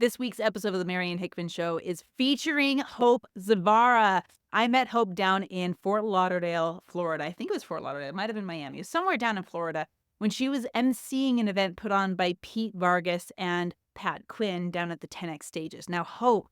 This week's episode of the Marianne Hickman Show is featuring Hope Zavara. I met Hope down in Fort Lauderdale, Florida. I think it was Fort Lauderdale. It might have been Miami. It was somewhere down in Florida when she was emceeing an event put on by Pete Vargas and Pat Quinn down at the 10X stages. Now, Hope,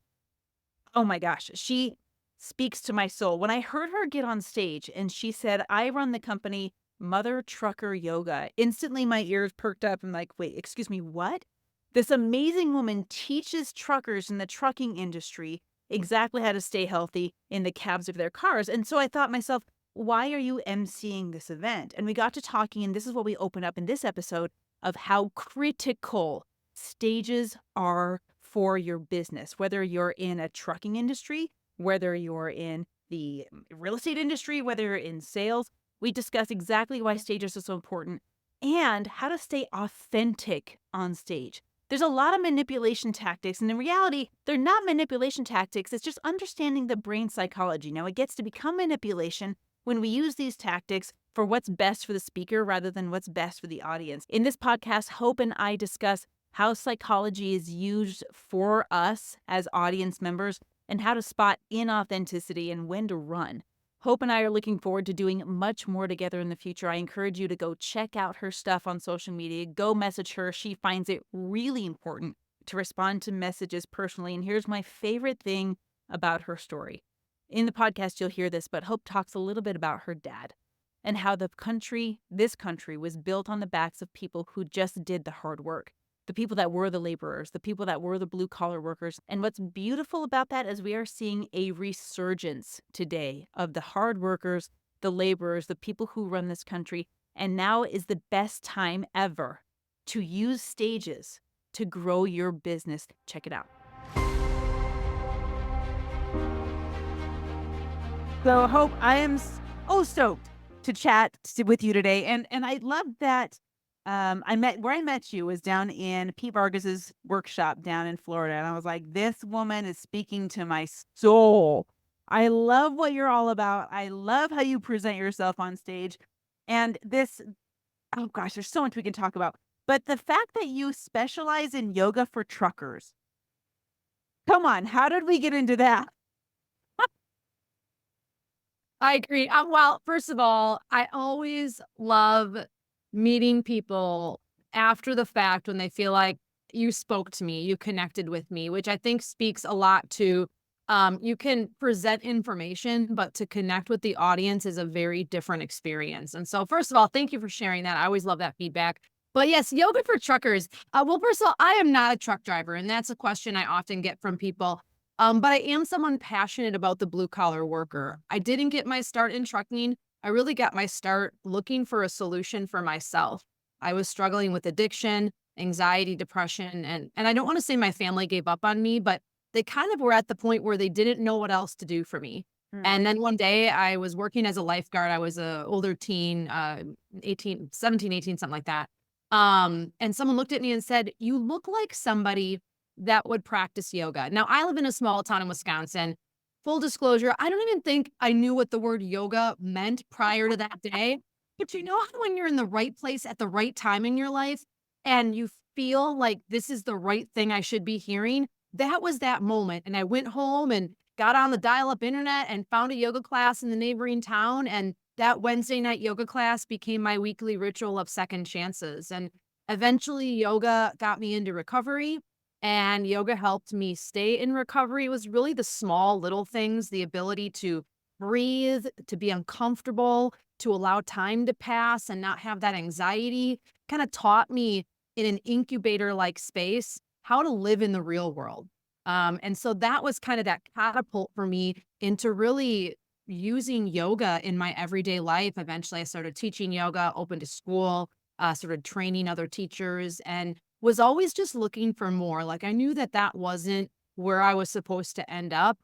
oh my gosh, she speaks to my soul. When I heard her get on stage and she said, I run the company Mother Trucker Yoga, instantly my ears perked up. I'm like, wait, excuse me, what? This amazing woman teaches truckers in the trucking industry exactly how to stay healthy in the cabs of their cars. And so I thought myself, why are you emceeing this event? And we got to talking, and this is what we open up in this episode of how critical stages are for your business, whether you're in a trucking industry, whether you're in the real estate industry, whether you're in sales. We discuss exactly why stages are so important and how to stay authentic on stage. There's a lot of manipulation tactics, and in reality, they're not manipulation tactics. It's just understanding the brain psychology. Now, it gets to become manipulation when we use these tactics for what's best for the speaker rather than what's best for the audience. In this podcast, Hope and I discuss how psychology is used for us as audience members and how to spot inauthenticity and when to run. Hope and I are looking forward to doing much more together in the future. I encourage you to go check out her stuff on social media. Go message her. She finds it really important to respond to messages personally. And here's my favorite thing about her story. In the podcast, you'll hear this, but Hope talks a little bit about her dad and how this country was built on the backs of people who just did the hard work. The people that were the laborers, the people that were the blue collar workers. And what's beautiful about that is we are seeing a resurgence today of the hard workers, the laborers, the people who run this country. And now is the best time ever to use stages to grow your business. Check it out. So, Hope, I am so stoked to chat with you today. And I love that I met you was down in Pete Vargas's workshop down in Florida. And I was like, this woman is speaking to my soul. I love what you're all about. I love how you present yourself on stage. And this, oh gosh, there's so much we can talk about. But the fact that you specialize in yoga for truckers. Come on, how did we get into that? I agree. Well, first of all, I always love meeting people after the fact when they feel like you spoke to me, you connected with me, which I think speaks a lot to you can present information, but to connect with the audience is a very different experience. And so, first of all, thank you for sharing that. I always love that feedback. But yes, yoga for truckers. Well, first of all, I am not a truck driver, and that's a question I often get from people. But I am someone passionate about the blue collar worker. I didn't get my start in trucking. I really got my start looking for a solution for myself. I was struggling with addiction, anxiety, depression, and I don't want to say my family gave up on me, but they kind of were at the point where they didn't know what else to do for me. And then one day I was working as a lifeguard. I was a older teen, 18, 17, 18, something like that. And someone looked at me and said, "You look like somebody that would practice yoga." Now, I live in a small town in Wisconsin. Full disclosure, I don't even think I knew what the word yoga meant prior to that day. But you know how when you're in the right place at the right time in your life and you feel like this is the right thing I should be hearing? That was that moment. And I went home and got on the dial-up internet and found a yoga class in the neighboring town. And that Wednesday night yoga class became my weekly ritual of second chances. And eventually yoga got me into recovery. And yoga helped me stay in recovery. It was really the small little things, the ability to breathe, to be uncomfortable, to allow time to pass and not have that anxiety, kind of taught me in an incubator like space how to live in the real world. And so that was kind of that catapult for me into really using yoga in my everyday life. Eventually, I started teaching yoga, opened a school, started training other teachers, and was always just looking for more. Like I knew that that wasn't where I was supposed to end up.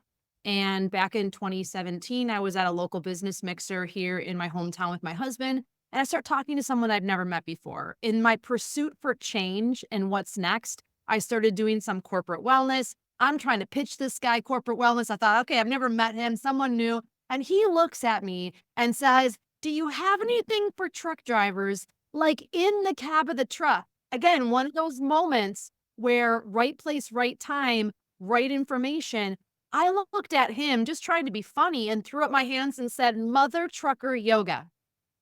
And back in 2017, I was at a local business mixer here in my hometown with my husband. And I start talking to someone I'd never met before. In my pursuit for change and what's next, I started doing some corporate wellness. I'm trying to pitch this guy corporate wellness. I thought, okay, I've never met him, someone new. And he looks at me and says, "Do you have anything for truck drivers, like in the cab of the truck?" Again, one of those moments where right place, right time, right information. I looked at him just trying to be funny and threw up my hands and said, Mother Trucker Yoga.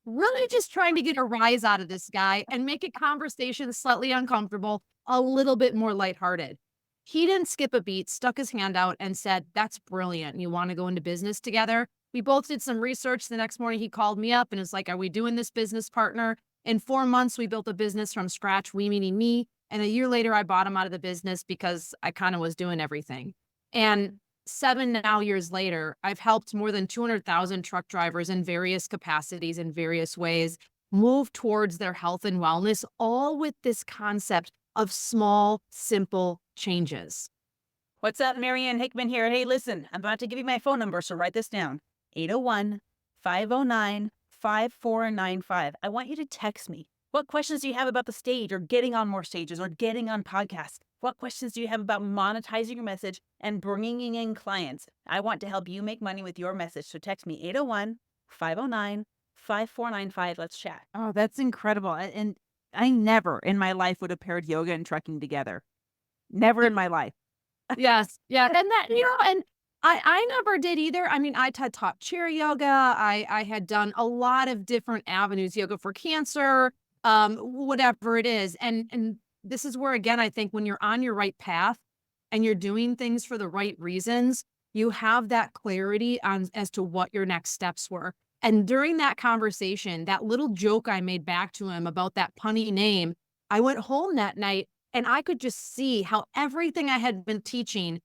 Really just trying to get a rise out of this guy and make a conversation slightly uncomfortable, a little bit more lighthearted. He didn't skip a beat, stuck his hand out and said, That's brilliant. You want to go into business together? We both did some research. The next morning, he called me up and was like, Are we doing this business partner? In 4 months, we built a business from scratch, we meaning me. And a year later, I bought him out of the business because I kind of was doing everything. And 7 years later, I've helped more than 200,000 truck drivers in various capacities in various ways move towards their health and wellness, all with this concept of small, simple changes. What's up? Marianne Hickman here. Hey, listen, I'm about to give you my phone number, so write this down. 801-509-5495. I want you to text me. What questions do you have about the stage or getting on more stages or getting on podcasts? What questions do you have about monetizing your message and bringing in clients? I want to help you make money with your message. So text me 801-509-5495. Let's chat. Oh, that's incredible. And I never in my life would have paired yoga and trucking together. Never in my life. Yes, yeah, and that and I never did either. I mean, I had taught chair yoga. I had done a lot of different avenues, yoga for cancer, whatever it is, and this is where again I think when you're on your right path and you're doing things for the right reasons, you have that clarity on as to what your next steps were. And during that conversation, that little joke I made back to him about that punny name, I went home that night and I could just see how everything I had been teaching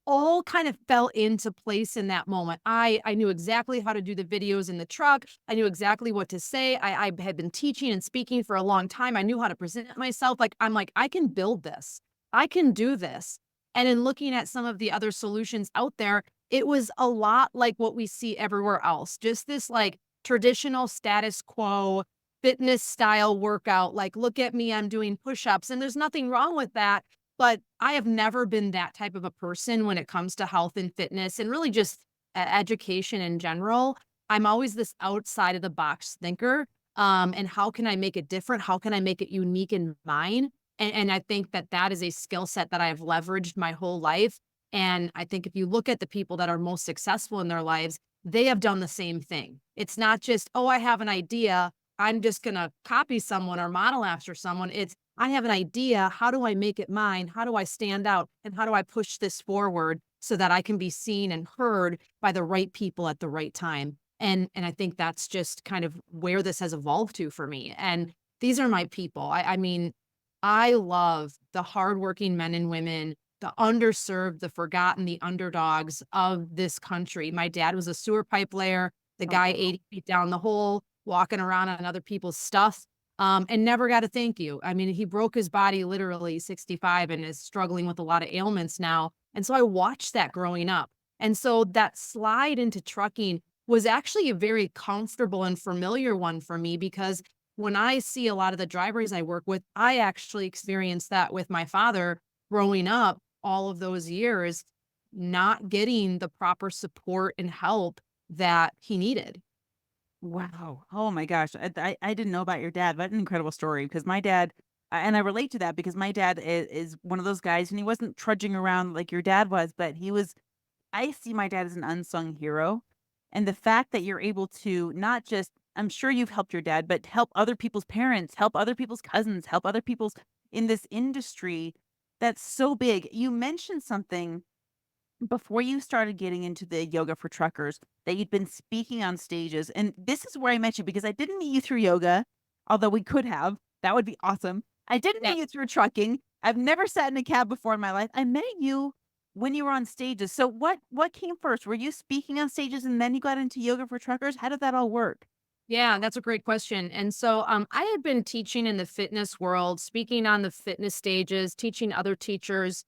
all kind of fell into place in that moment. I knew exactly how to do the videos in the truck. I knew exactly what to say. I had been teaching and speaking for a long time. I knew how to present myself. Like, I'm like, I can build this. I can do this. And in looking at some of the other solutions out there, it was a lot like what we see everywhere else. Just this like traditional status quo fitness style workout. Like, look at me, I'm doing push-ups. And there's nothing wrong with that. But I have never been that type of a person when it comes to health and fitness and really just education in general. I'm always this outside of the box thinker. And how can I make it different? How can I make it unique in mine? And I think that that is a skill set that I have leveraged my whole life. And I think if you look at the people that are most successful in their lives, they have done the same thing. It's not just, oh, I have an idea. I'm just going to copy someone or model after someone. It's, I have an idea. How do I make it mine? How do I stand out? And how do I push this forward so that I can be seen and heard by the right people at the right time? And I think that's just kind of where this has evolved to for me. And these are my people. I mean, I love the hardworking men and women, the underserved, the forgotten, the underdogs of this country. My dad was a sewer pipe layer, the guy 80 feet down the hole, walking around on other people's stuff, and never got a thank you. I mean, he broke his body literally 65 and is struggling with a lot of ailments now. And so I watched that growing up. And so that slide into trucking was actually a very comfortable and familiar one for me because when I see a lot of the drivers I work with, I actually experienced that with my father growing up all of those years, not getting the proper support and help that he needed. Wow. Oh my gosh. I didn't know about your dad. What an incredible story. Because my dad, and I relate to that because my dad is one of those guys, and he wasn't trudging around like your dad was, but he was. I see my dad as an unsung hero. And the fact that you're able to not just, I'm sure you've helped your dad, but help other people's parents, help other people's cousins, help other people's in this industry that's so big. You mentioned something before you started getting into the yoga for truckers that you'd been speaking on stages. And this is where I met you because I didn't meet you through yoga, although we could have. That would be awesome. I didn't Yeah. meet you through trucking. I've never sat in a cab before in my life. I met you when you were on stages. So what came first? Were you speaking on stages and then you got into yoga for truckers? How did that all work? Yeah, that's a great question. And so I had been teaching in the fitness world, speaking on the fitness stages, teaching other teachers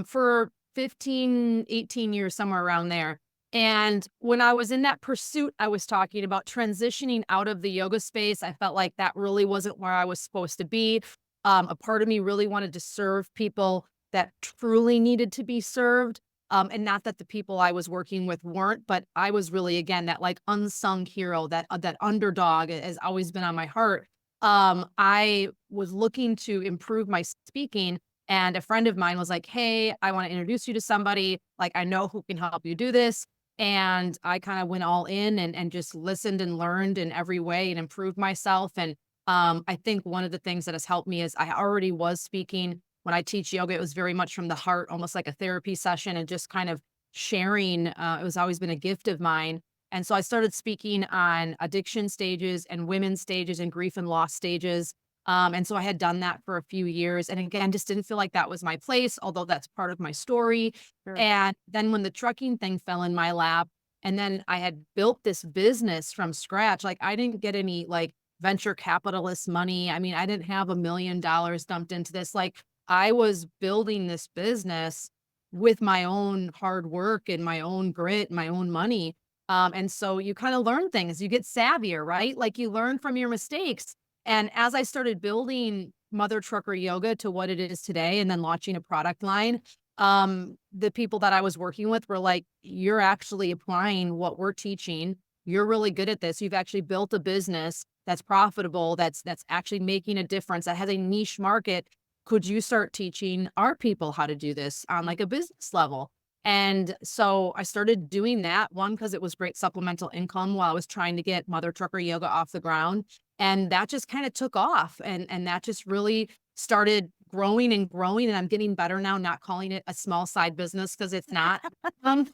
for 15, 18 years, somewhere around there. And when I was in that pursuit, I was talking about transitioning out of the yoga space. I felt like that really wasn't where I was supposed to be. A part of me really wanted to serve people that truly needed to be served. And not that the people I was working with weren't, but I was really, again, that like unsung hero, that underdog has always been on my heart. I was looking to improve my speaking, And a friend of mine was like, "Hey, I want to introduce you to somebody. Like, I know who can help you do this." And I kind of went all in and just listened and learned in every way and improved myself. And I think one of the things that has helped me is I already was speaking. When I teach yoga, it was very much from the heart, almost like a therapy session, and just kind of sharing. It was always been a gift of mine. And so I started speaking on addiction stages and women's stages and grief and loss stages. And so I had done that for a few years. And again, just didn't feel like that was my place, although that's part of my story. Sure. And then when the trucking thing fell in my lap, and then I had built this business from scratch, like I didn't get any like venture capitalist money. I mean, I didn't have $1 million dumped into this. Like I was building this business with my own hard work and my own grit, my own money. And so you kind of learn things, you get savvier, right? Like you learn from your mistakes. And as I started building Mother Trucker Yoga to what it is today and then launching a product line, the people that I was working with were like, "You're actually applying what we're teaching. You're really good at this. You've actually built a business that's profitable, that's actually making a difference, that has a niche market. Could you start teaching our people how to do this on like a business level?" And so I started doing that, one, because it was great supplemental income while I was trying to get Mother Trucker Yoga off the ground. And that just kind of took off. And that just really started growing and growing. And I'm getting better now, not calling it a small side business because it's not. Um,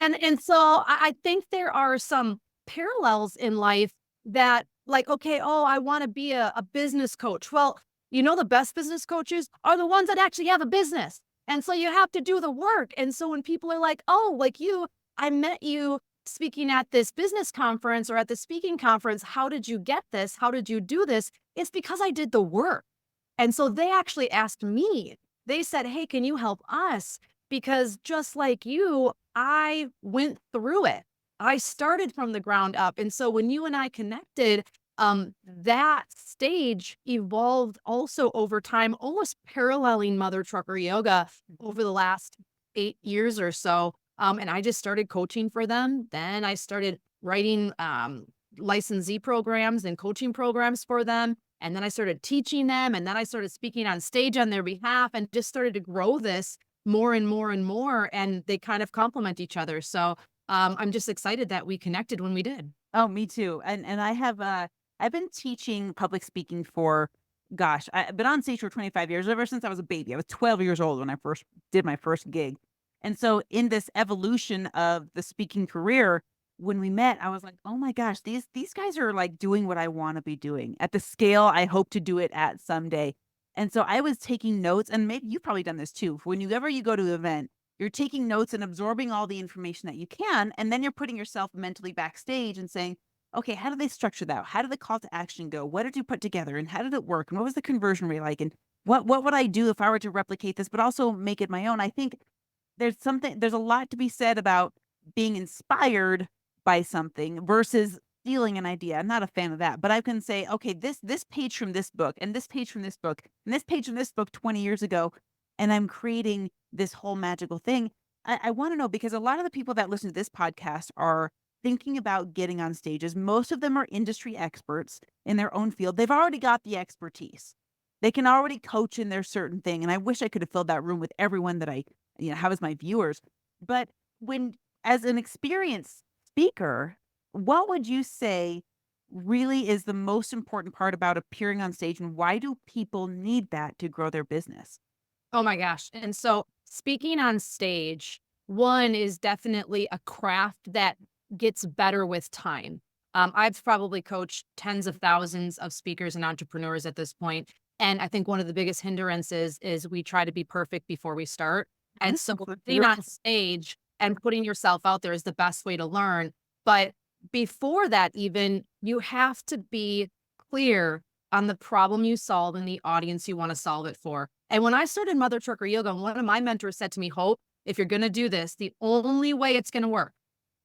and so I think there are some parallels in life that like, okay, oh, I want to be a business coach. Well, the best business coaches are the ones that actually have a business. And so you have to do the work. And so when people are like, oh, like you, I met you speaking at this business conference or at the speaking conference. How did you get this? How did you do this? It's because I did the work. And so they actually asked me, they said, "Hey, can you help us? Because just like you, I went through it. I started from the ground up." And so when you and I connected, that stage evolved also over time, almost paralleling Mother Trucker Yoga over the last 8 years or so. And I just started coaching for them. Then I started writing licensee programs and coaching programs for them. And then I started teaching them. And then I started speaking on stage on their behalf and just started to grow this more and more and more. And they kind of complement each other. So I'm just excited that we connected when we did. Oh, me too. And I have I've been teaching public speaking for gosh, I've been on stage for 25 years ever since I was a baby. I was 12 years old when I first did my first gig. And so in this evolution of the speaking career, when we met, I was like, "Oh my gosh, these guys are like doing what I want to be doing at the scale I hope to do it at someday." And so I was taking notes, and maybe you've probably done this too. Whenever you go to an event, you're taking notes and absorbing all the information that you can, and then you're putting yourself mentally backstage and saying, "Okay, how do they structure that? How did the call to action go? What did you put together, and how did it work? And what was the conversion rate like? And what would I do if I were to replicate this, but also make it my own?" I think there's a lot to be said about being inspired by something versus stealing an idea. I'm not a fan of that, but I can say, "Okay, this page from this book, and this page from this book, and this page from this book 20 years ago, and I'm creating this whole magical thing." I wanna know because a lot of the people that listen to this podcast are thinking about getting on stages. Most of them are industry experts in their own field. They've already got the expertise. They can already coach in their certain thing, and I wish I could have filled that room with everyone that I, have as my viewers. But when as an experienced speaker, what would you say really is the most important part about appearing on stage, and why do people need that to grow their business? Oh my gosh. And so speaking on stage, one is definitely a craft that gets better with time. I've probably coached tens of thousands of speakers and entrepreneurs at this point. And I think one of the biggest hindrances is we try to be perfect before we start. And so being on stage and putting yourself out there is the best way to learn. But before that, even you have to be clear on the problem you solve and the audience you want to solve it for. And when I started Mother Trucker Yoga, one of my mentors said to me, "Hope, if you're going to do this, the only way it's going to work,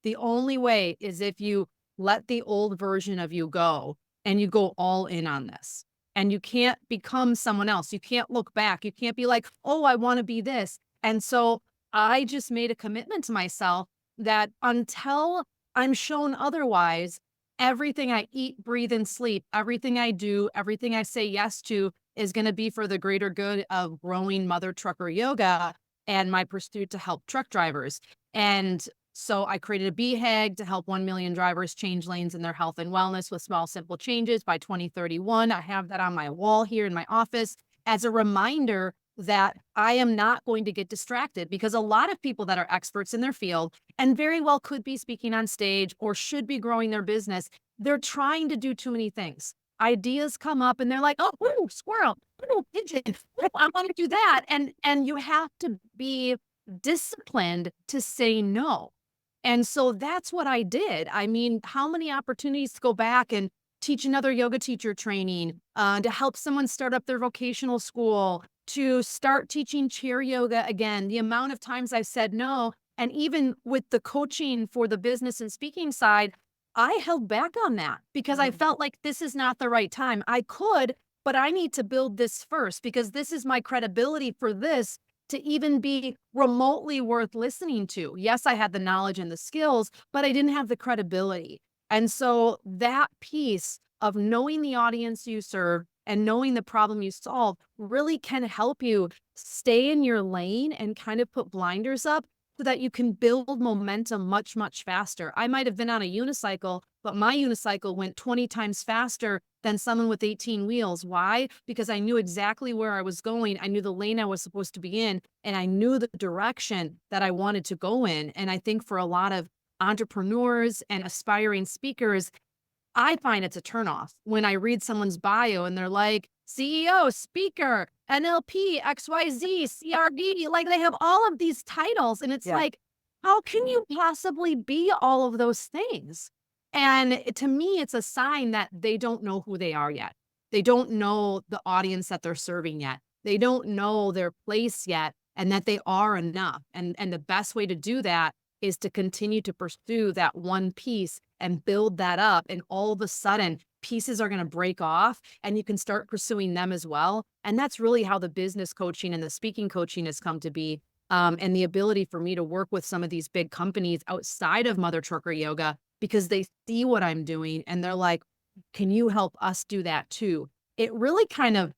the only way is if you let the old version of you go and you go all in on this. And you can't become someone else. You can't look back. You can't be like, oh, I want to be this." And so I just made a commitment to myself that until I'm shown otherwise, everything I eat, breathe, and sleep, everything I do, everything I say yes to is going to be for the greater good of growing mother trucker yoga and my pursuit to help truck drivers. And so I created a BHAG to help 1 million drivers change lanes in their health and wellness with small, simple changes by 2031. I have that on my wall here in my office as a reminder that I am not going to get distracted, because a lot of people that are experts in their field and very well could be speaking on stage or should be growing their business, they're trying to do too many things. Ideas come up and they're like, oh, ooh, squirrel, ooh, pigeon, I want to do that. And you have to be disciplined to say no. And so that's what I did. I mean, how many opportunities to go back and teach another yoga teacher training, to help someone start up their vocational school, to start teaching chair yoga again. The amount of times I've said no, and even with the coaching for the business and speaking side, I held back on that because I felt like this is not the right time. I could, but I need to build this first because this is my credibility for this to even be remotely worth listening to. Yes, I had the knowledge and the skills, but I didn't have the credibility. And so that piece of knowing the audience you serve and knowing the problem you solve really can help you stay in your lane and kind of put blinders up so that you can build momentum much, much faster. I might have been on a unicycle, but my unicycle went 20 times faster than someone with 18 wheels. Why? Because I knew exactly where I was going. I knew the lane I was supposed to be in, and I knew the direction that I wanted to go in. And I think for a lot of entrepreneurs and aspiring speakers, I find it's a turnoff when I read someone's bio and they're like, CEO, speaker, NLP, XYZ, CRD, like they have all of these titles. And it's Yeah. like, how can you possibly be all of those things? And to me, it's a sign that they don't know who they are yet. They don't know the audience that they're serving yet. They don't know their place yet, and that they are enough. And the best way to do that is to continue to pursue that one piece and build that up. And all of a sudden, pieces are going to break off and you can start pursuing them as well. And that's really how the business coaching and the speaking coaching has come to be. And the ability for me to work with some of these big companies outside of Mother Trucker Yoga because they see what I'm doing and they're like, can you help us do that too? It really kind of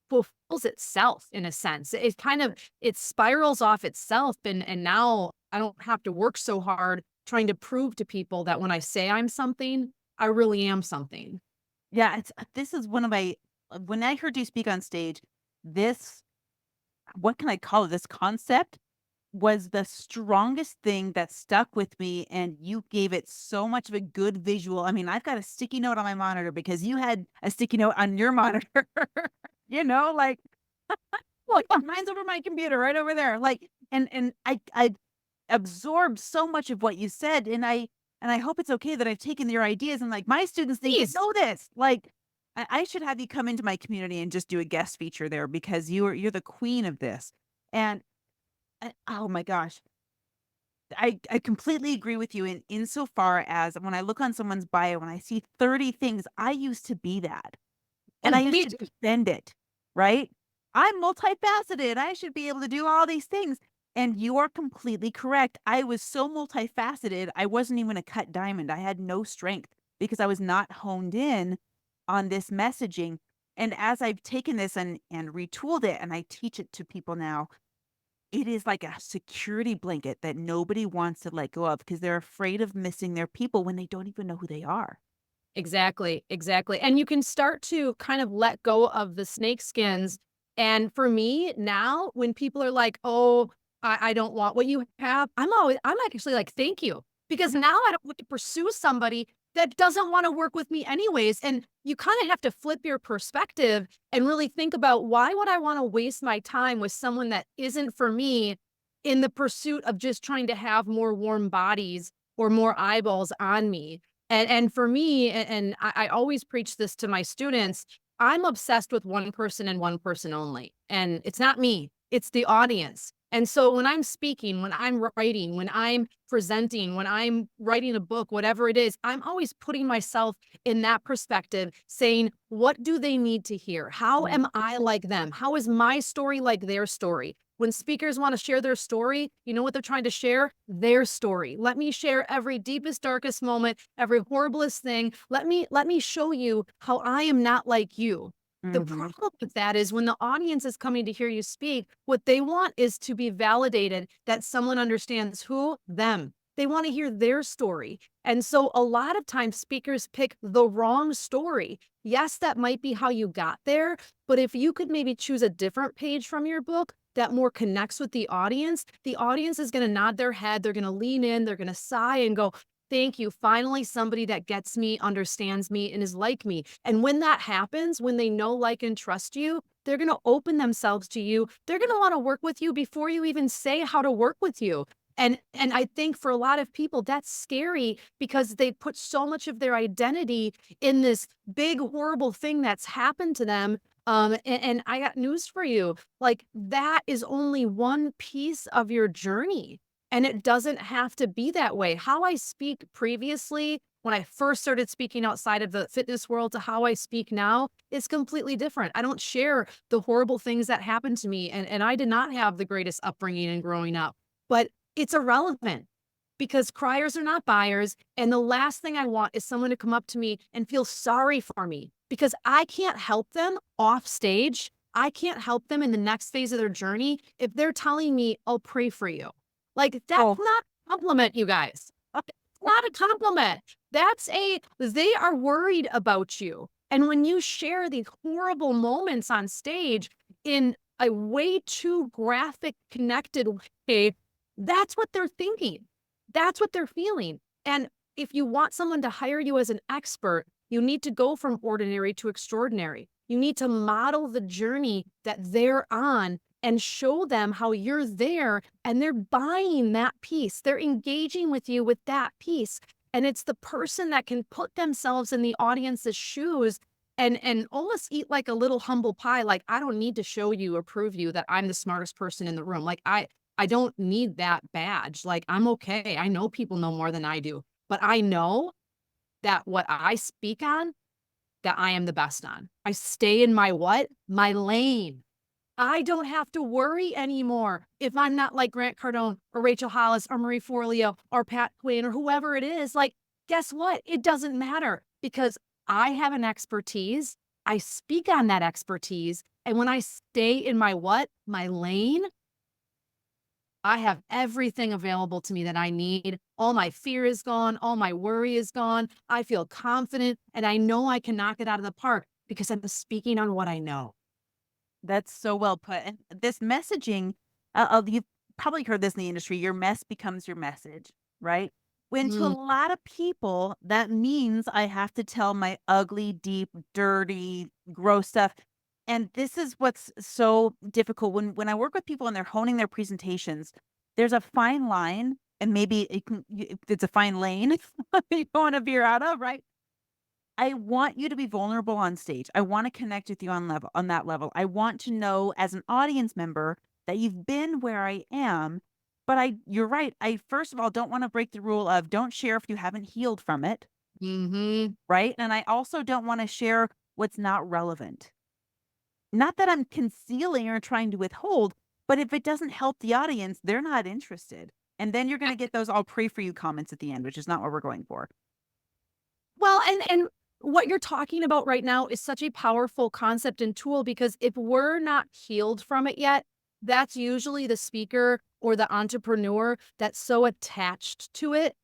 fulfills itself in a sense. It spirals off itself. And now I don't have to work so hard trying to prove to people that when I say I'm something, I really am something. Yeah, this is one of my when I heard you speak on stage, this what can I call it? This concept was the strongest thing that stuck with me, and you gave it so much of a good visual. I mean, I've got a sticky note on my monitor because you had a sticky note on your monitor. Like, look, mine's over my computer right over there. Like, and I absorbed so much of what you said, and I hope it's okay that I've taken your ideas and like my students need to Please. know this. Like, I should have you come into my community and just do a guest feature there because you're the queen of this. And oh my gosh, I completely agree with you in insofar as when I look on someone's bio, when I see 30 things, I used to be that. And Oh, I used me to too. defend it, right? I'm multifaceted. I should be able to do all these things. And you are completely correct. I was so multifaceted, I wasn't even a cut diamond. I had no strength because I was not honed in on this messaging. And as I've taken this and retooled it and I teach it to people now, it is like a security blanket that nobody wants to let go of because they're afraid of missing their people when they don't even know who they are. Exactly, exactly. And you can start to kind of let go of the snake skins. And for me now, when people are like, oh, I don't want what you have, I'm actually like, thank you. Because now I don't have to pursue somebody that doesn't want to work with me anyways. And you kind of have to flip your perspective and really think about, why would I want to waste my time with someone that isn't for me in the pursuit of just trying to have more warm bodies or more eyeballs on me? And for me, and I always preach this to my students, I'm obsessed with one person and one person only. And it's not me, it's the audience. And so when I'm speaking, when I'm writing, when I'm presenting, when I'm writing a book, whatever it is, I'm always putting myself in that perspective, saying, what do they need to hear? How Mm. am I like them? How is my story like their story? When speakers want to share their story, you know what they're trying to share? Their story. Let me share every deepest, darkest moment, every horriblest thing. Let me show you how I am not like you. The Mhm. problem with that is when the audience is coming to hear you speak, what they want is to be validated that someone understands who? Them. They want to hear their story. And so a lot of times speakers pick the wrong story. Yes, that might be how you got there, but if you could maybe choose a different page from your book that more connects with the audience is going to nod their head, they're going to lean in, they're going to sigh and go, thank you. Finally, somebody that gets me, understands me, and is like me. And when that happens, when they know, like, and trust you, they're going to open themselves to you. They're going to want to work with you before you even say how to work with you. And I think for a lot of people, that's scary because they put so much of their identity in this big, horrible thing that's happened to them. And I got news for you. Like, that is only one piece of your journey. And it doesn't have to be that way. How I speak previously, when I first started speaking outside of the fitness world to how I speak now is completely different. I don't share the horrible things that happened to me. And I did not have the greatest upbringing and growing up, but it's irrelevant because criers are not buyers. And the last thing I want is someone to come up to me and feel sorry for me because I can't help them off stage. I can't help them in the next phase of their journey if they're telling me, I'll pray for you. Like, that's Oh, not a compliment, you guys. It's not a compliment. They are worried about you. And when you share these horrible moments on stage in a way too graphic, connected way, that's what they're thinking. That's what they're feeling. And if you want someone to hire you as an expert, you need to go from ordinary to extraordinary. You need to model the journey that they're on and show them how you're there and they're buying that piece. They're engaging with you with that piece. And it's the person that can put themselves in the audience's shoes and almost eat like a little humble pie. Like, I don't need to show you or prove you that I'm the smartest person in the room. Like, I don't need that badge. Like, I'm okay. I know people know more than I do, but I know that what I speak on, that I am the best on. I stay in my what? My lane. I don't have to worry anymore if I'm not like Grant Cardone or Rachel Hollis or Marie Forleo or Pat Quinn or whoever it is. Like, guess what? It doesn't matter because I have an expertise. I speak on that expertise. And when I stay in my what? My lane, I have everything available to me that I need. All my fear is gone. All my worry is gone. I feel confident and I know I can knock it out of the park because I'm speaking on what I know. that's so well put. And this messaging, you've probably heard this in the industry, your mess becomes your message, right? When to a Mm, lot of people, that means I have to tell my ugly, deep, dirty, gross stuff. And this is what's so difficult when I work with people and they're honing their presentations. There's a fine line, and maybe it's a fine lane you want to veer out of, right? I want you to be vulnerable on stage. I want to connect with you on that level. I want to know as an audience member that you've been where I am. But you're right. I first of all don't want to break the rule of don't share if you haven't healed from it, mhm. right? And I also don't want to share what's not relevant. Not that I'm concealing or trying to withhold, but if it doesn't help the audience, they're not interested. And then you're going to get those "I'll pray for you" comments at the end, which is not what we're going for. Well, and what you're talking about right now is such a powerful concept and tool because if we're not healed from it yet, that's usually the speaker or the entrepreneur that's so attached to it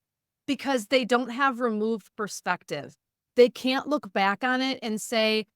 because they don't have removed perspective. They can't look back on it and say,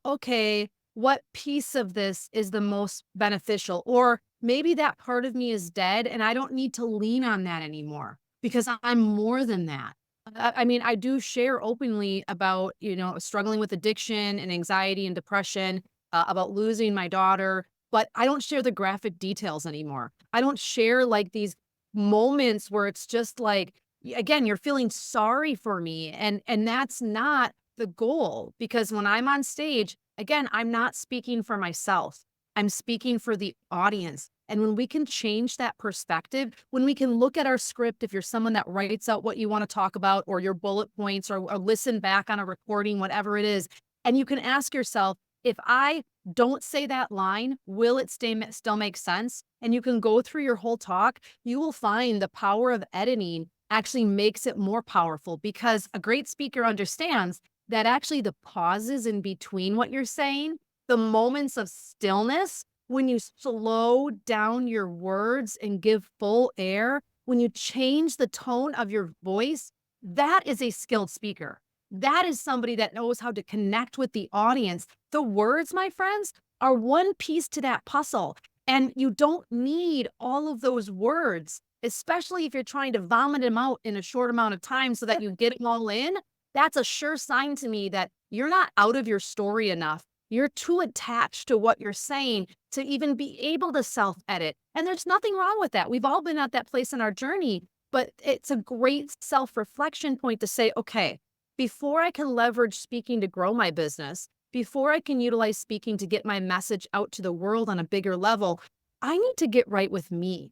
okay, what piece of this is the most beneficial? Or maybe that part of me is dead and I don't need to lean on that anymore because I'm more than that. I mean, I do share openly about, struggling with addiction and anxiety and depression, about losing my daughter, but I don't share the graphic details anymore. I don't share like these moments where it's just like, again, you're feeling sorry for me. And that's not the goal because when I'm on stage, again, I'm not speaking for myself. I'm speaking for the audience. And when we can change that perspective, when we can look at our script, if you're someone that writes out what you want to talk about or your bullet points or listen back on a recording, whatever it is, and you can ask yourself, if I don't say that line, will it still make sense? And you can go through your whole talk, you will find the power of editing actually makes it more powerful because a great speaker understands that actually the pauses in between what you're saying, the moments of stillness, when you slow down your words and give full air, when you change the tone of your voice, that is a skilled speaker. That is somebody that knows how to connect with the audience. The words, my friends, are one piece to that puzzle. And you don't need all of those words, especially if you're trying to vomit them out in a short amount of time so that you get them all in. That's a sure sign to me that you're not out of your story enough. You're too attached to what you're saying to even be able to self edit. And there's nothing wrong with that. We've all been at that place in our journey, but it's a great self reflection point to say, okay, before I can leverage speaking to grow my business, before I can utilize speaking to get my message out to the world on a bigger level, I need to get right with me.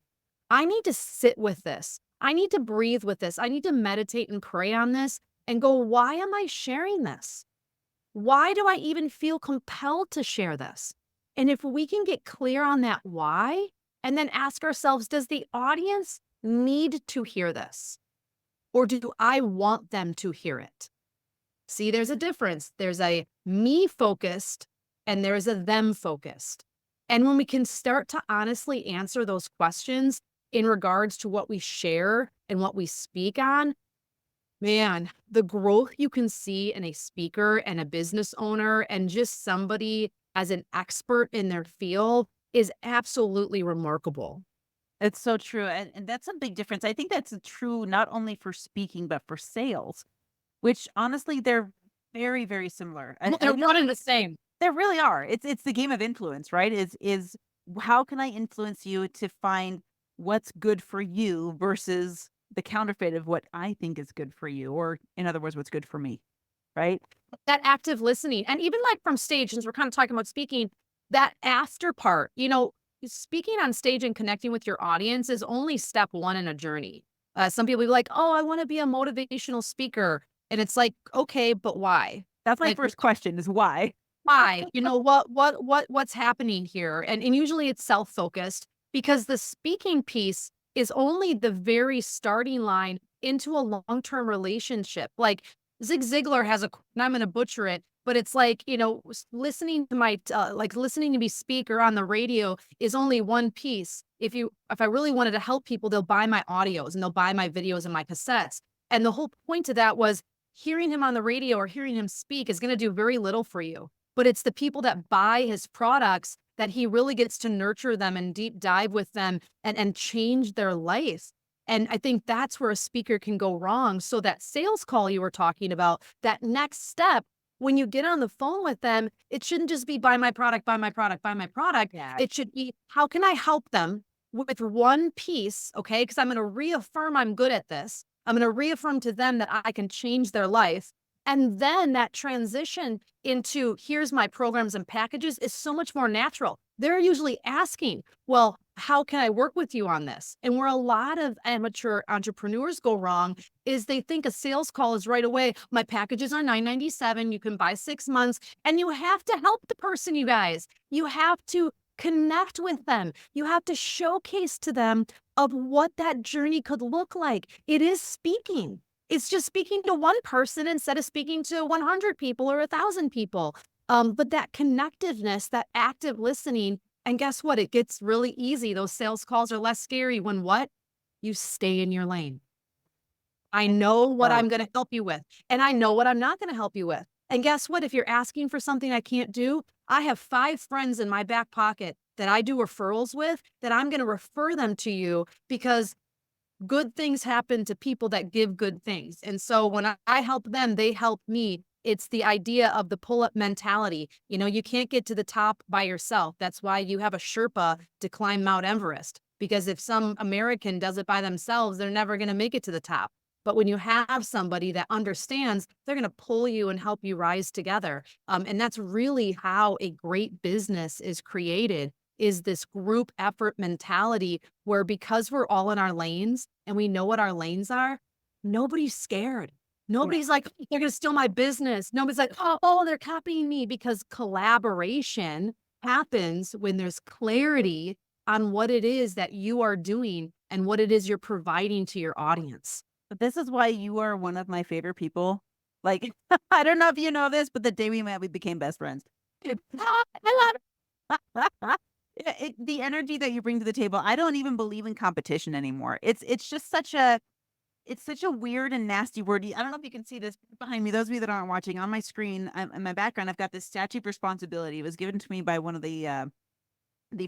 I need to sit with this. I need to breathe with this. I need to meditate and pray on this and go, why am I sharing this? Why do I even feel compelled to share this? And if we can get clear on that why, and then ask ourselves, does the audience need to hear this? Or do I want them to hear it? See, there's a difference. There's a me focused and there's a them focused. And when we can start to honestly answer those questions in regards to what we share and what we speak on, man, the growth you can see in a speaker and a business owner and just somebody as an expert in their field is absolutely remarkable. It's so true, and that's a big difference. I think that's true not only for speaking, but for sales, which honestly, they're very, very similar. Well, I they're know one and the same. they really are. It's the game of influence, right? Is how can I influence you to find what's good for you versus the counterfeit of what I think is good for you, or in other words, what's good for me, right? That active listening, and even, like, from stage, since we're kinda talking about speaking, that after part, speaking on stage and connecting with your audience is only step 1 in a journey. Some people be like, "Oh, I wanna be a motivational speaker," and it's like, "Okay, but why?" That's my Like, first question is why. why? What's happening here? And usually it's self-focused because the speaking piece is only the very starting line into a long-term relationship. Like Zig Ziglar has a quote, and I'm gonna butcher it, but it's like, listening to listening to me speak or on the radio is only one piece. If I really wanted to help people, they'll buy my audios and they'll buy my videos and my cassettes. And the whole point of that was hearing him on the radio or hearing him speak is gonna do very little for you. But it's the people that buy his products that he really gets to nurture them and deep dive with them and change their life. And I think that's where a speaker can go wrong. So that sales call you were talking about, that next step, when you get on the phone with them, it shouldn't just be buy my product, buy my product, buy my product. Yeah. It should be, how can I help them with one piece? Okay. Because I'm going to reaffirm I'm good at this. I'm going to reaffirm to them that I can change their life. And then that transition into here's my programs and packages is so much more natural. They're usually asking, well, how can I work with you on this? And where a lot of amateur entrepreneurs go wrong is they think a sales call is right away. My packages are $9.97. You can buy 6 months, and you have to help the person, you guys. You have to connect with them. You have to showcase to them of what that journey could look like. It is speaking. It's just speaking to one person instead of speaking to 100 people or 1,000 people. But that connectiveness, that active listening, and guess what? It gets really easy. Those sales calls are less scary when what? You stay in your lane. I know what Right. I'm going to help you with, and I know what I'm not going to help you with. And guess what? If you're asking for something I can't do, I have 5 friends in my back pocket that I do referrals with that I'm going to refer them to you because good things happen to people that give good things. And so when I help them, they help me. It's the idea of the pull up mentality. You can't get to the top by yourself. That's why you have a Sherpa to climb Mount Everest, because if some American does it by themselves, they're never going to make it to the top. But when you have somebody that understands, they're going to pull you and help you rise together. And that's really how a great business is created, is this group effort mentality where because we're all in our lanes and we know what our lanes are, nobody's scared. Nobody's like, they're going to steal my business. Nobody's like, oh, they're copying me, because collaboration happens when there's clarity on what it is that you are doing and what it is you're providing to your audience. But this is why you are one of my favorite people Like, I don't know if you know this, but the day we met, we became best friends. I love Yeah, the energy that you bring to the table, I don't even believe in competition anymore. It's just such a it's such a weird and nasty word. I don't know if you can see this behind me. Those of you that aren't watching on my screen, in my background, I've got this statue of responsibility. It was given to me by one of the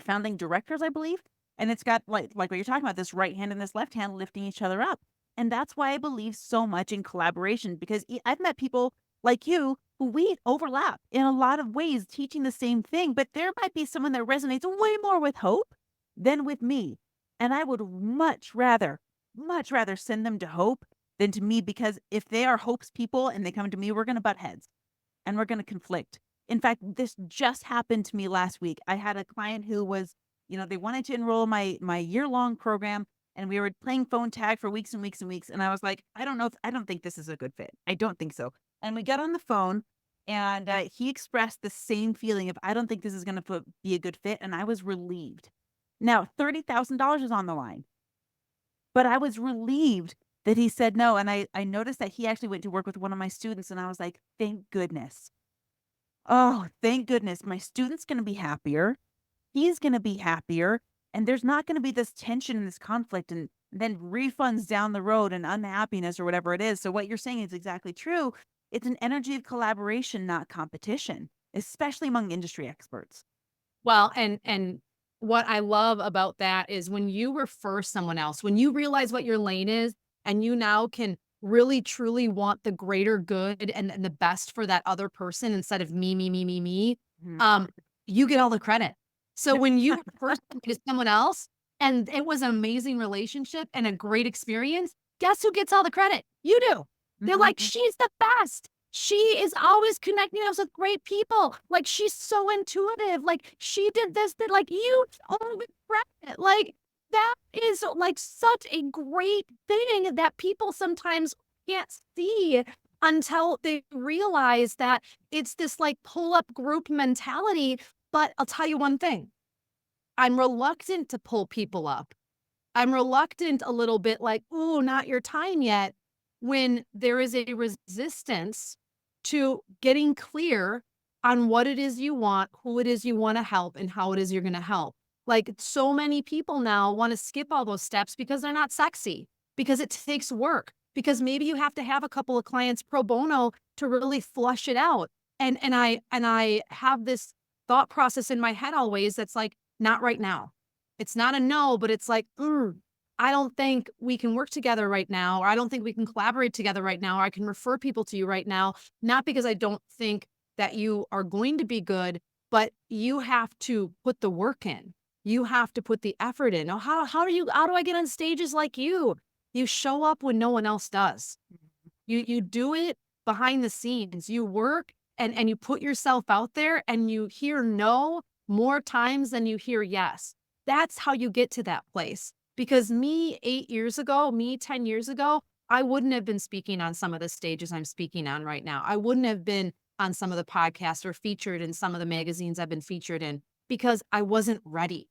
founding directors, I believe, and it's got like what you're talking about, this right hand and this left hand lifting each other up. And that's why I believe so much in collaboration because I've met people like you who we overlap in a lot of ways teaching the same thing, but there might be someone that resonates way more with Hope than with me. And I would much rather send them to Hope than to me because if they are Hope's people and they come to me, we're going to butt heads and we're going to conflict. In fact, this just happened to me last week. I had a client who was, they wanted to enroll my year-long program and we were playing phone tag for weeks and weeks and weeks and I was like, I don't think this is a good fit. I don't think so. And we got on the phone and he expressed the same feeling of I don't think this is going to be a good fit and I was relieved. Now, $30,000 is on the line. But I was relieved that he said no, and I noticed that he actually went to work with one of my students and I was like, "Thank goodness." Oh, thank goodness. My student's gonna be happier. He's gonna be happier, and there's not gonna be this tension and this conflict and then refunds down the road and unhappiness or whatever it is. So what you're saying is exactly true. It's an energy of collaboration, not competition, especially among industry experts. Well, and what I love about that is when you refer someone else, when you realize what your lane is and you now can really truly want the greater good and the best for that other person instead of me, Mhm. um, you get all the credit. So when you refer somebody to someone else and it was an amazing relationship and a great experience, guess who gets all the credit? You do. They're like, Mhm. she's the best. She is always connecting us with great people. Like, she's so intuitive. Like, she did this, that, like, you own the credit. Like, that is like such a great thing that people sometimes can't see until they realize that it's this like pull up group mentality. But I'll tell you one thing, I'm reluctant to pull people up. I'm reluctant a little bit like, "Ooh, not your time yet," when there is a resistance to getting clear on what it is you want, who it is you wanna help, and how it is you're gonna help. Like, so many people now wanna skip all those steps because they're not sexy, because it takes work, because maybe you have to have a couple of clients pro bono to really flush it out. And I have this thought process in my head always that's like, "Not right now." It's not a no, but it's like, I don't think we can work together right now, or I don't think we can collaborate together right now, or I can refer people to you right now, not because I don't think that you are going to be good, but you have to put the work in. You have to put the effort in. Now, how do I get on stages like you? You show up when no one else does. You do it behind the scenes. You work and you put yourself out there and you hear no more times than you hear yes. That's how you get to that place. Because me 8 years ago, me 10 years ago, I wouldn't have been speaking on some of the stages I'm speaking on right now. I wouldn't have been on some of the podcasts or featured in some of the magazines I've been featured in because I wasn't ready.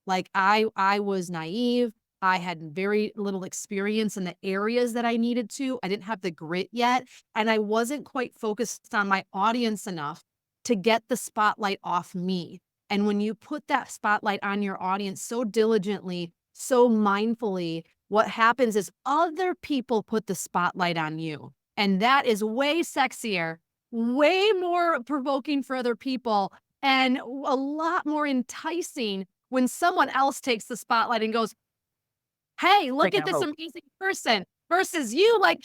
Like, I was naive. I had very little experience in the areas that I needed to. I didn't have the grit yet, and I wasn't quite focused on my audience enough to get the spotlight off me. And when you put that spotlight on your audience so diligently, so mindfully, what happens is other people put the spotlight on you. And that is way sexier, way more provoking for other people, and a lot more enticing when someone else takes the spotlight and goes, "Hey, look Breaking at our this hope. amazing person," versus you like,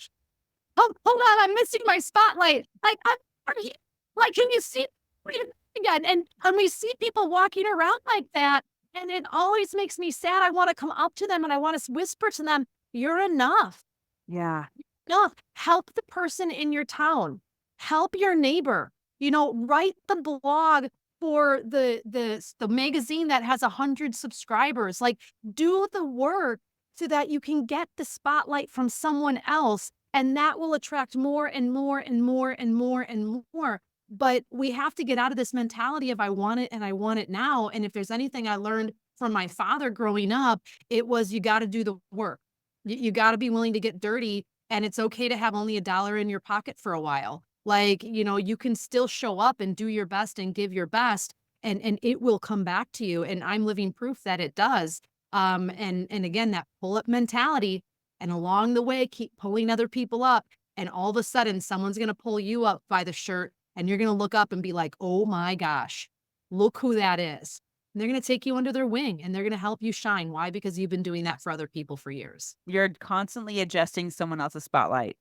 "Oh, hold on, I'm missing my spotlight. Like, are you like, can you see it again?" And we see people walking around like that, and it always makes me sad. I wanna come up to them and I wanna whisper to them, "You're enough. Yeah. Enough. Help the person in your town. Help your neighbor. Write the blog for the magazine that has 100 subscribers. Like, do the work so that you can get the spotlight from someone else, and that will attract more and more and more and more and more. But we have to get out of this mentality of I want it and I want it now. And if there's anything I learned from my father growing up, it was you got to do the work. You got to be willing to get dirty and it's okay to have only $1 in your pocket for a while. Like, you can still show up and do your best and give your best, and it will come back to you. And I'm living proof that it does. And again, that pull up mentality, and along the way, keep pulling other people up. And all of a sudden, someone's going to pull you up by the shirt, and you're going to look up and be like, oh my gosh, look who that is. And they're going to take you under their wing, and they're going to help you shine. Why? Because you've been doing that for other people for years. You're constantly adjusting someone else's spotlight,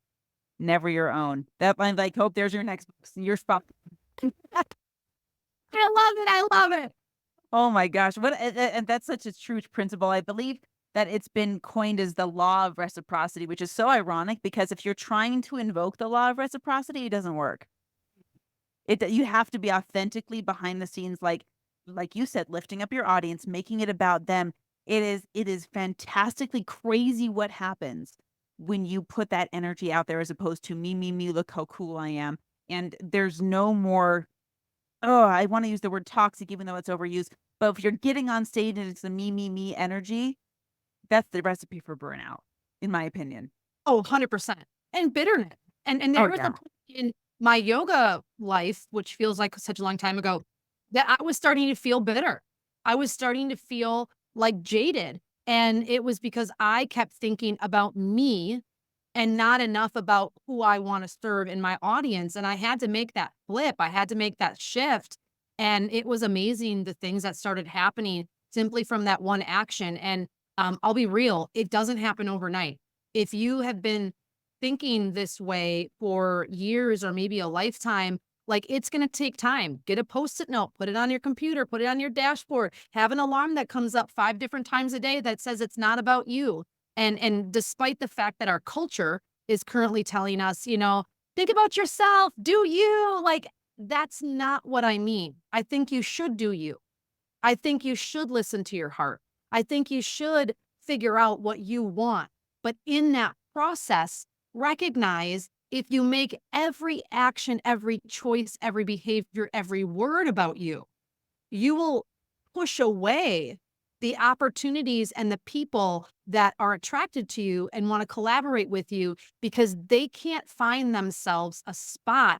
never your own. That line, like, Hope, there's your next your spot. I love it. I love it. Oh my gosh, what and that's such a true principle. I believe that it's been coined as the law of reciprocity, which is so ironic because if you're trying to invoke the law of reciprocity, it doesn't work. You have to be authentically behind the scenes, like you said, lifting up your audience, making it about them. It is fantastically crazy what happens when you put that energy out there as opposed to me, me, me, look how cool I am. And there's no more, oh, I want to use the word toxic, even though it's overused. But if you're getting on stage and it's the me, me, me energy, that's the recipe for burnout, in my opinion. Oh, 100%. And bitterness. And Oh there was a yeah. point in my yoga life, which feels like such a long time ago, that I was starting to feel bitter. I was starting to feel like jaded. And it was because I kept thinking about me and not enough about who I want to serve in my audience. And I had to make that flip. I had to make that shift. And it was amazing the things that started happening simply from that one action. And I'll be real, it doesn't happen overnight. If you have been thinking this way for years or maybe a lifetime, like it's going to take time. Get a post-it note, put it on your computer, put it on your dashboard, have an alarm that comes up 5 different times a day that says it's not about you. And despite the fact that our culture is currently telling us, think about yourself, do you, like, that's not what I mean. I think you should do you. I think you should listen to your heart. I think you should figure out what you want. But in that process, recognize if you make every action, every choice, every behavior, every word about you, you will push away the opportunities and the people that are attracted to you and want to collaborate with you because they can't find themselves a spot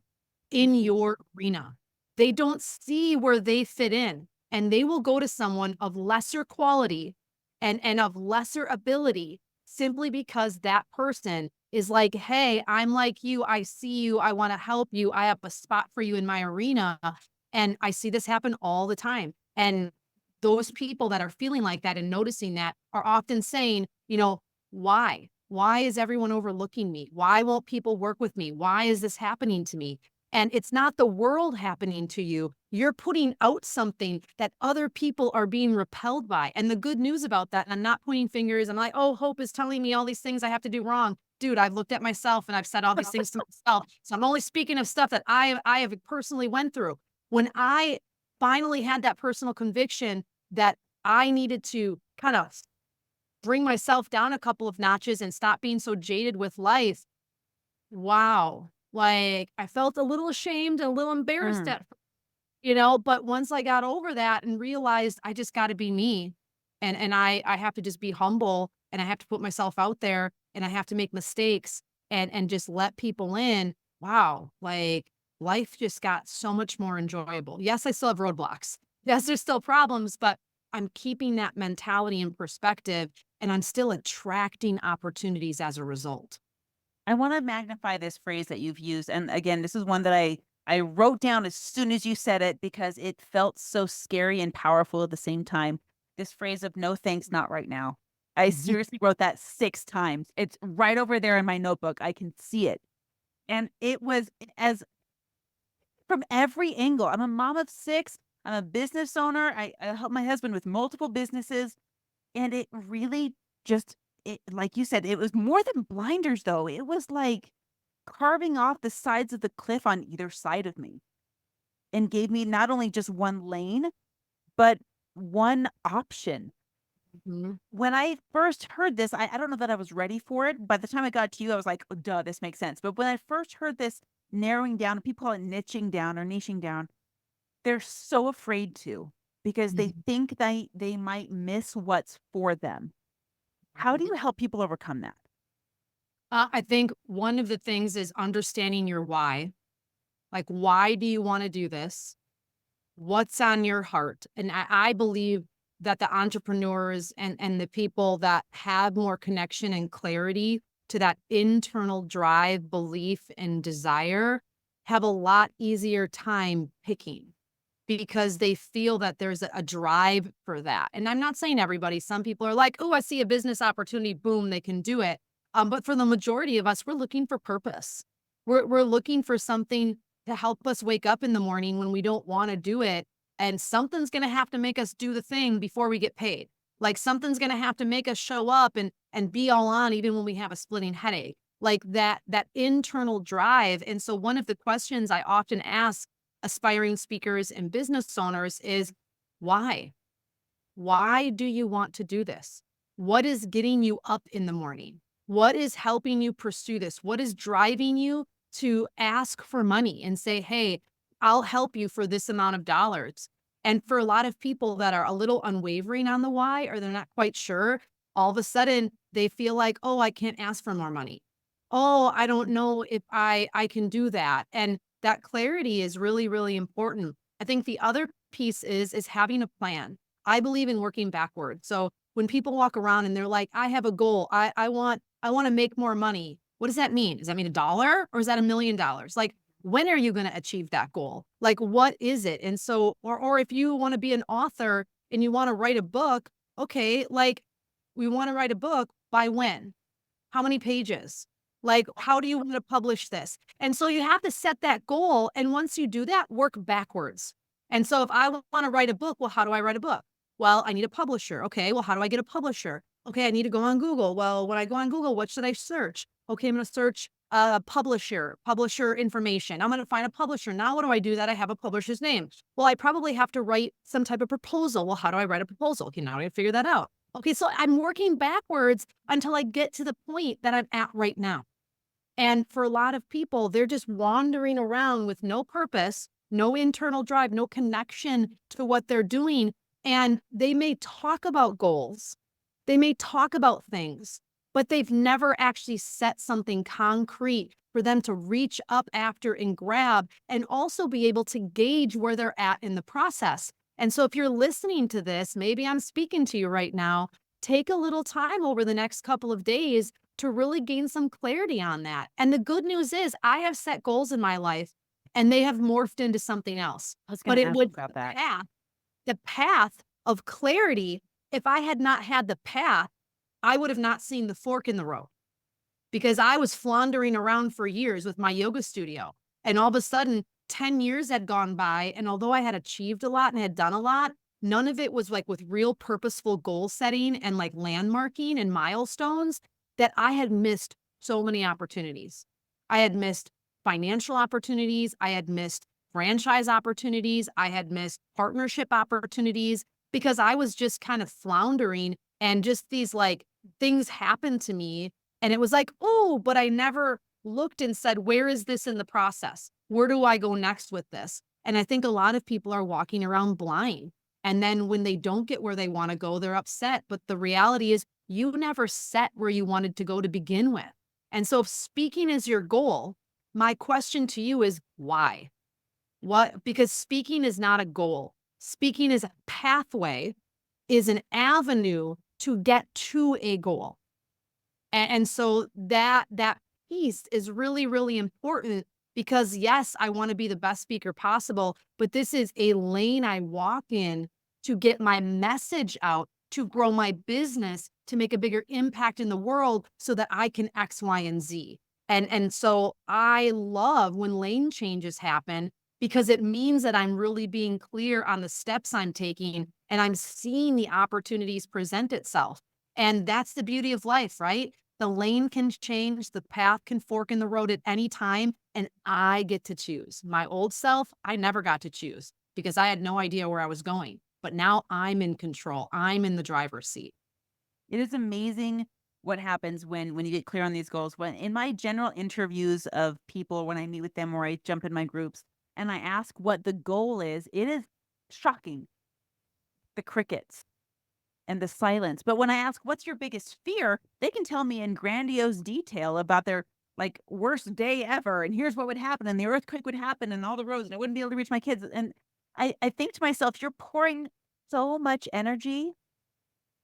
in your arena. They don't see where they fit in, and they will go to someone of lesser quality and of lesser ability simply because that person is like, hey, I'm like you. I see you. I want to help you. I have a spot for you in my arena. And I see this happen all the time. And those people that are feeling like that and noticing that are often saying, why? Why is everyone overlooking me? Why won't people work with me? Why is this happening to me? And it's not the world happening to you. You're putting out something that other people are being repelled by. And the good news about that, and I'm not pointing fingers, I'm like, oh, Hope is telling me all these things I have to do wrong. Dude, I've looked at myself and I've said all these things to myself. So I'm only speaking of stuff that I have personally went through. When I finally had that personal conviction that I needed to kind of bring myself down a couple of notches and stop being so jaded with life. Wow. Like I felt a little ashamed and a little embarrassed Mm. at, but once I got over that and realized I just got to be me and I have to just be humble and I have to put myself out there and I have to make mistakes and just let people in. Wow. Like life just got so much more enjoyable. Yes, I still have roadblocks. Yes, there's still problems, but I'm keeping that mentality in perspective and I'm still attracting opportunities as a result. I wanna magnify this phrase that you've used, and again, this is one that I wrote down as soon as you said it because it felt so scary and powerful at the same time. This phrase of "No thanks, not right now." I seriously wrote that 6 times. It's right over there in my notebook, I can see it, and it was as from every angle. I'm a mom of 6, I'm a business owner, I help my husband with multiple businesses, and it really just like you said, it was more than blinders, though. It was like carving off the sides of the cliff on either side of me and gave me not only just one lane, but one option. Mhm. When I first heard this, I don't know that I was ready for it. By the time I got to you, I was like, "Oh, duh, this makes sense." But when I first heard this narrowing down, people call it niching down or niching down, they're so afraid to because they Mhm. think they might miss what's for them. How do you help people overcome that? I think one of the things is understanding your why. Like, why do you want to do this? What's on your heart? And I believe that the entrepreneurs and the people that have more connection and clarity to that internal drive, belief, and desire have a lot easier time picking because they feel that there's a drive for that. And I'm not saying everybody, some people are like, oh, I see a business opportunity, boom, they can do it. But for the majority of us, we're looking for purpose. We're looking for something to help us wake up in the morning when we don't want to do it. And something's going to have to make us do the thing before we get paid. Like something's going to have to make us show up and be all on even when we have a splitting headache. Like that internal drive. And so one of the questions I often ask aspiring speakers and business owners is why? Why do you want to do this? What is getting you up in the morning? What is helping you pursue this? What is driving you to ask for money and say, hey, I'll help you for this amount of dollars? And for a lot of people that are a little unwavering on the why, or they're not quite sure, all of a sudden they feel like, oh, I can't ask for more money. Oh, I don't know if I can do that. And that clarity is really, really important. I think the other piece is having a plan. I believe in working backwards. So when people walk around and they're like, I have a goal, I want to make more money. What does that mean? Does that mean $1 or is that $1 million? Like, when are you going to achieve that goal? Like, what is it? And so, or if you want to be an author and you want to write a book, okay, like we want to write a book by when? How many pages? Like, how do you want to publish this? And so you have to set that goal. And once you do that, work backwards. And so if I want to write a book, well, how do I write a book? Well, I need a publisher. Okay. Well, how do I get a publisher? Okay. I need to go on Google. Well, when I go on Google, what should I search? Okay. I'm going to search publisher information. I'm going to find a publisher. Now, what do I do that I have a publisher's name? Well, I probably have to write some type of proposal. Well, how do I write a proposal? Okay. Now I got to figure that out. Okay. So I'm working backwards until I get to the point that I'm at right now. And for a lot of people, they're just wandering around with no purpose, no internal drive, no connection to what they're doing. And they may talk about goals, they may talk about things, but they've never actually set something concrete for them to reach up after and grab and also be able to gauge where they're at in the process. And so if you're listening to this, maybe I'm speaking to you right now, take a little time over the next couple of days to really gain some clarity on that. And the good news is I have set goals in my life and they have morphed into something else. I was going But to it ask you would about that. the path of clarity, if I had not had the path, I would have not seen the fork in the road because I was floundering around for years with my yoga studio. And all of a sudden, 10 years had gone by. And although I had achieved a lot and had done a lot, none of it was like with real purposeful goal setting and like landmarking and milestones that I had missed so many opportunities. I had missed financial opportunities. I had missed franchise opportunities. I had missed partnership opportunities because I was just kind of floundering and just these like things happened to me and it was like, oh, but I never looked and said, where is this in the process? Where do I go next with this? And I think a lot of people are walking around blind. And then when they don't get where they want to go, they're upset. But the reality is, you never set where you wanted to go to begin with. And so, if speaking is your goal, my question to you is why? What? Because speaking is not a goal, speaking is a pathway, is an avenue to get to a goal. And so that piece is really, really important because yes, I want to be the best speaker possible, but this is a lane I walk in to get my message out, to grow my business, to make a bigger impact in the world so that I can X, Y, and Z. And so I love when lane changes happen because it means that I'm really being clear on the steps I'm taking and I'm seeing the opportunities present itself. And that's the beauty of life, right? The lane can change, the path can fork in the road at any time, and I get to choose. My old self, I never got to choose because I had no idea where I was going. But now I'm in control. I'm in the driver's seat. It is amazing what happens when you get clear on these goals. When in my general interviews of people, when I meet with them or I jump in my groups and I ask what the goal is, it is shocking. The crickets. and the silence. But when I ask, what's your biggest fear? They can tell me in grandiose detail about their like worst day ever. And here's what would happen. And the earthquake would happen and all the roads, and I wouldn't be able to reach my kids. And I think to myself, you're pouring so much energy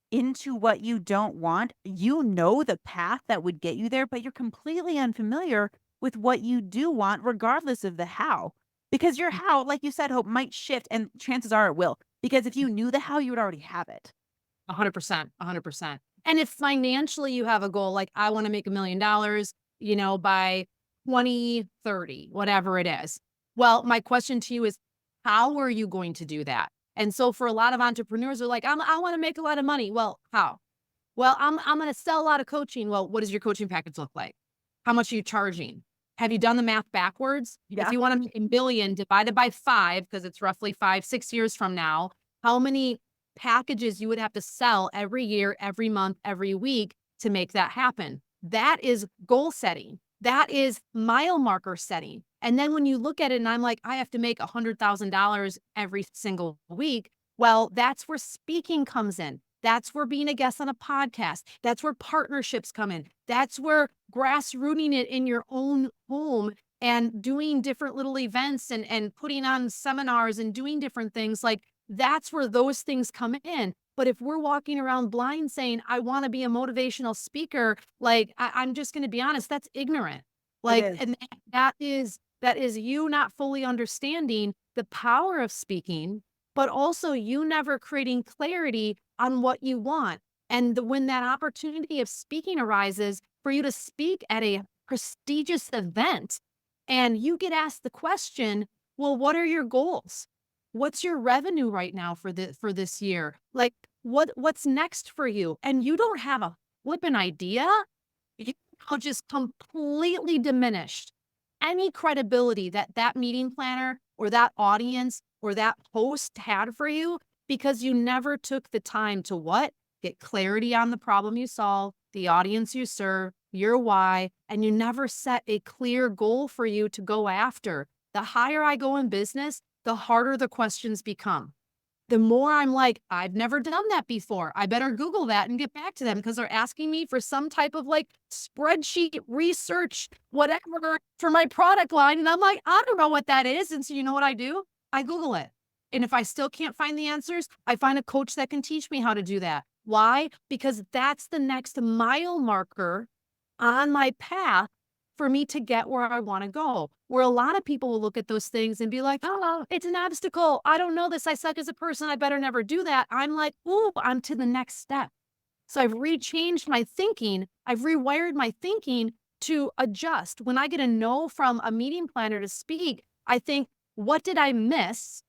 into what you don't want. You know the path that would get you there, but you're completely unfamiliar with what you do want, regardless of the how. Because your how, like you said, Hope, might shift, and chances are it will. Because if you knew the how, you would already have it. 100%, 100%. And if financially you have a goal, like I want to make $1 million, by 2030, whatever it is. Well, my question to you is, how are you going to do that? And so for a lot of entrepreneurs are like, I want to make a lot of money. Well, how? Well, I'm going to sell a lot of coaching. Well, what does your coaching package look like? How much are you charging? Have you done the math backwards? If Yeah. you want to make a million divided by 5, because it's roughly 5, 6 years from now, how many packages you would have to sell every year, every month, every week to make that happen? That is goal setting. That is mile marker setting. And then when you look at it and I'm like, I have to make $100,000 every single week. Well, that's where speaking comes in. That's where being a guest on a podcast. That's where partnerships come in. That's where grassrooting it in your own home and doing different little events and putting on seminars and doing different things. Like that's where those things come in. But if we're walking around blind saying, I want to be a motivational speaker, like I'm just going to be honest, that's ignorant. It Like, is. and that is you not fully understanding the power of speaking, but also you never creating clarity on what you want. And when that opportunity of speaking arises for you to speak at a prestigious event and you get asked the question, well, what are your goals? What's your revenue right now for this year? Like what's next for you? And you don't have a flippant idea, you know, just completely diminished any credibility that that meeting planner or that audience or that host had for you because you never took the time to what? Get clarity on the problem you solve, the audience you serve, your why, and you never set a clear goal for you to go after. The higher I go in business, the harder the questions become. The more I'm like, I've never done that before. I better Google that and get back to them because they're asking me for some type of like spreadsheet research, whatever for my product line. And I'm like, I don't know what that is. And so you know what I do? I Google it. And if I still can't find the answers, I find a coach that can teach me how to do that. Why? Because that's the next mile marker on my path for me to get where I want to go. Where a lot of people will look at those things and be like, oh, it's an obstacle. I don't know this. I suck as a person. I better never do that. I'm like, oh, I'm to the next step. So I've rechanged my thinking. I've rewired my thinking to adjust. When I get a no from a meeting planner to speak, I think, what did I miss?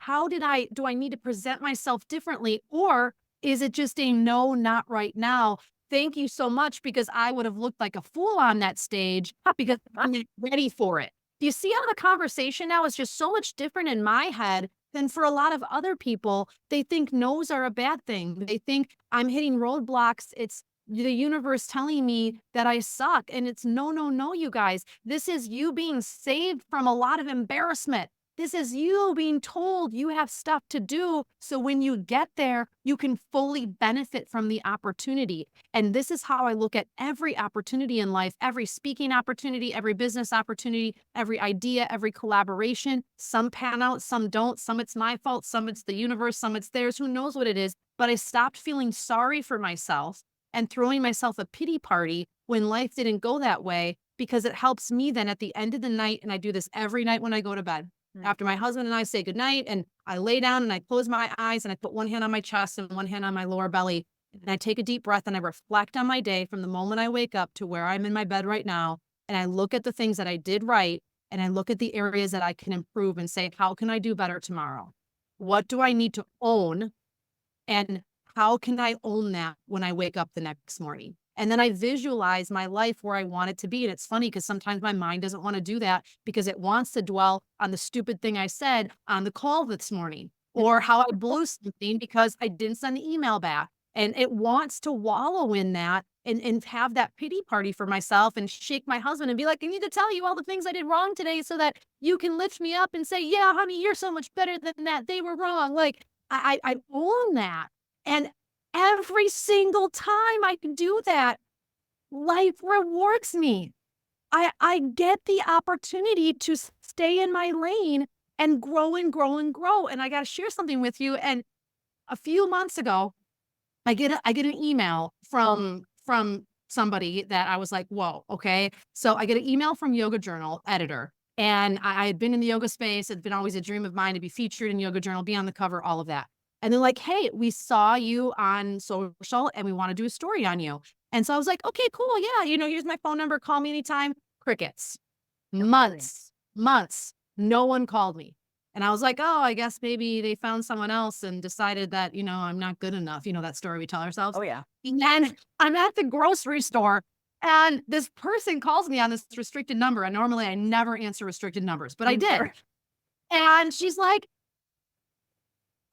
Do I need to present myself differently? Or is it just a no, not right now? Thank you so much because I would have looked like a fool on that stage because I'm not ready for it. Do you see how the conversation now is just so much different in my head than for a lot of other people? They think no's are a bad thing. They think I'm hitting roadblocks. It's the universe telling me that I suck. And it's no, no, no, you guys. This is you being saved from a lot of embarrassment. This is you being told you have stuff to do. So when you get there, you can fully benefit from the opportunity. And this is how I look at every opportunity in life, every speaking opportunity, every business opportunity, every idea, every collaboration. Some pan out, some don't. Some it's my fault, some it's the universe, some it's theirs. Who knows what it is? But I stopped feeling sorry for myself and throwing myself a pity party when life didn't go that way, because it helps me then at the end of the night. And I do this every night when I go to bed. After my husband and I say goodnight and I lay down and I close my eyes and I put one hand on my chest and one hand on my lower belly, and I take a deep breath and I reflect on my day from the moment I wake up to where I'm in my bed right now. And I look at the things that I did right and I look at the areas that I can improve and say, how can I do better tomorrow? What do I need to own? And how can I own that when I wake up the next morning? And then I visualize my life where I want it to be. And it's funny because sometimes my mind doesn't want to do that because it wants to dwell on the stupid thing I said on the call this morning or how I blew something because I didn't send the email back. And it wants to wallow in that and have that pity party for myself and shake my husband and be like, I need to tell you all the things I did wrong today so that you can lift me up and say, yeah, honey, you're so much better than that. They were wrong. Like I own that. And every single time I can do that, life rewards me. I get the opportunity to stay in my lane and grow and grow and grow. And I got to share something with you. And a few months ago, I get an email from somebody that I was like, whoa, okay. So I get an email from Yoga Journal editor. And I had been in the yoga space. It's been always a dream of mine to be featured in Yoga Journal, be on the cover, all of that. And they're like, hey, we saw you on social and we want to do a story on you. And so I was like, okay, cool. Yeah. Here's my phone number. Call me anytime. Crickets. Months. No one called me. And I was like, oh, I guess maybe they found someone else and decided that, I'm not good enough. That story we tell ourselves. Oh, yeah. And then I'm at the grocery store and this person calls me on this restricted number. And normally I never answer restricted numbers, but I did. Sure. And she's like,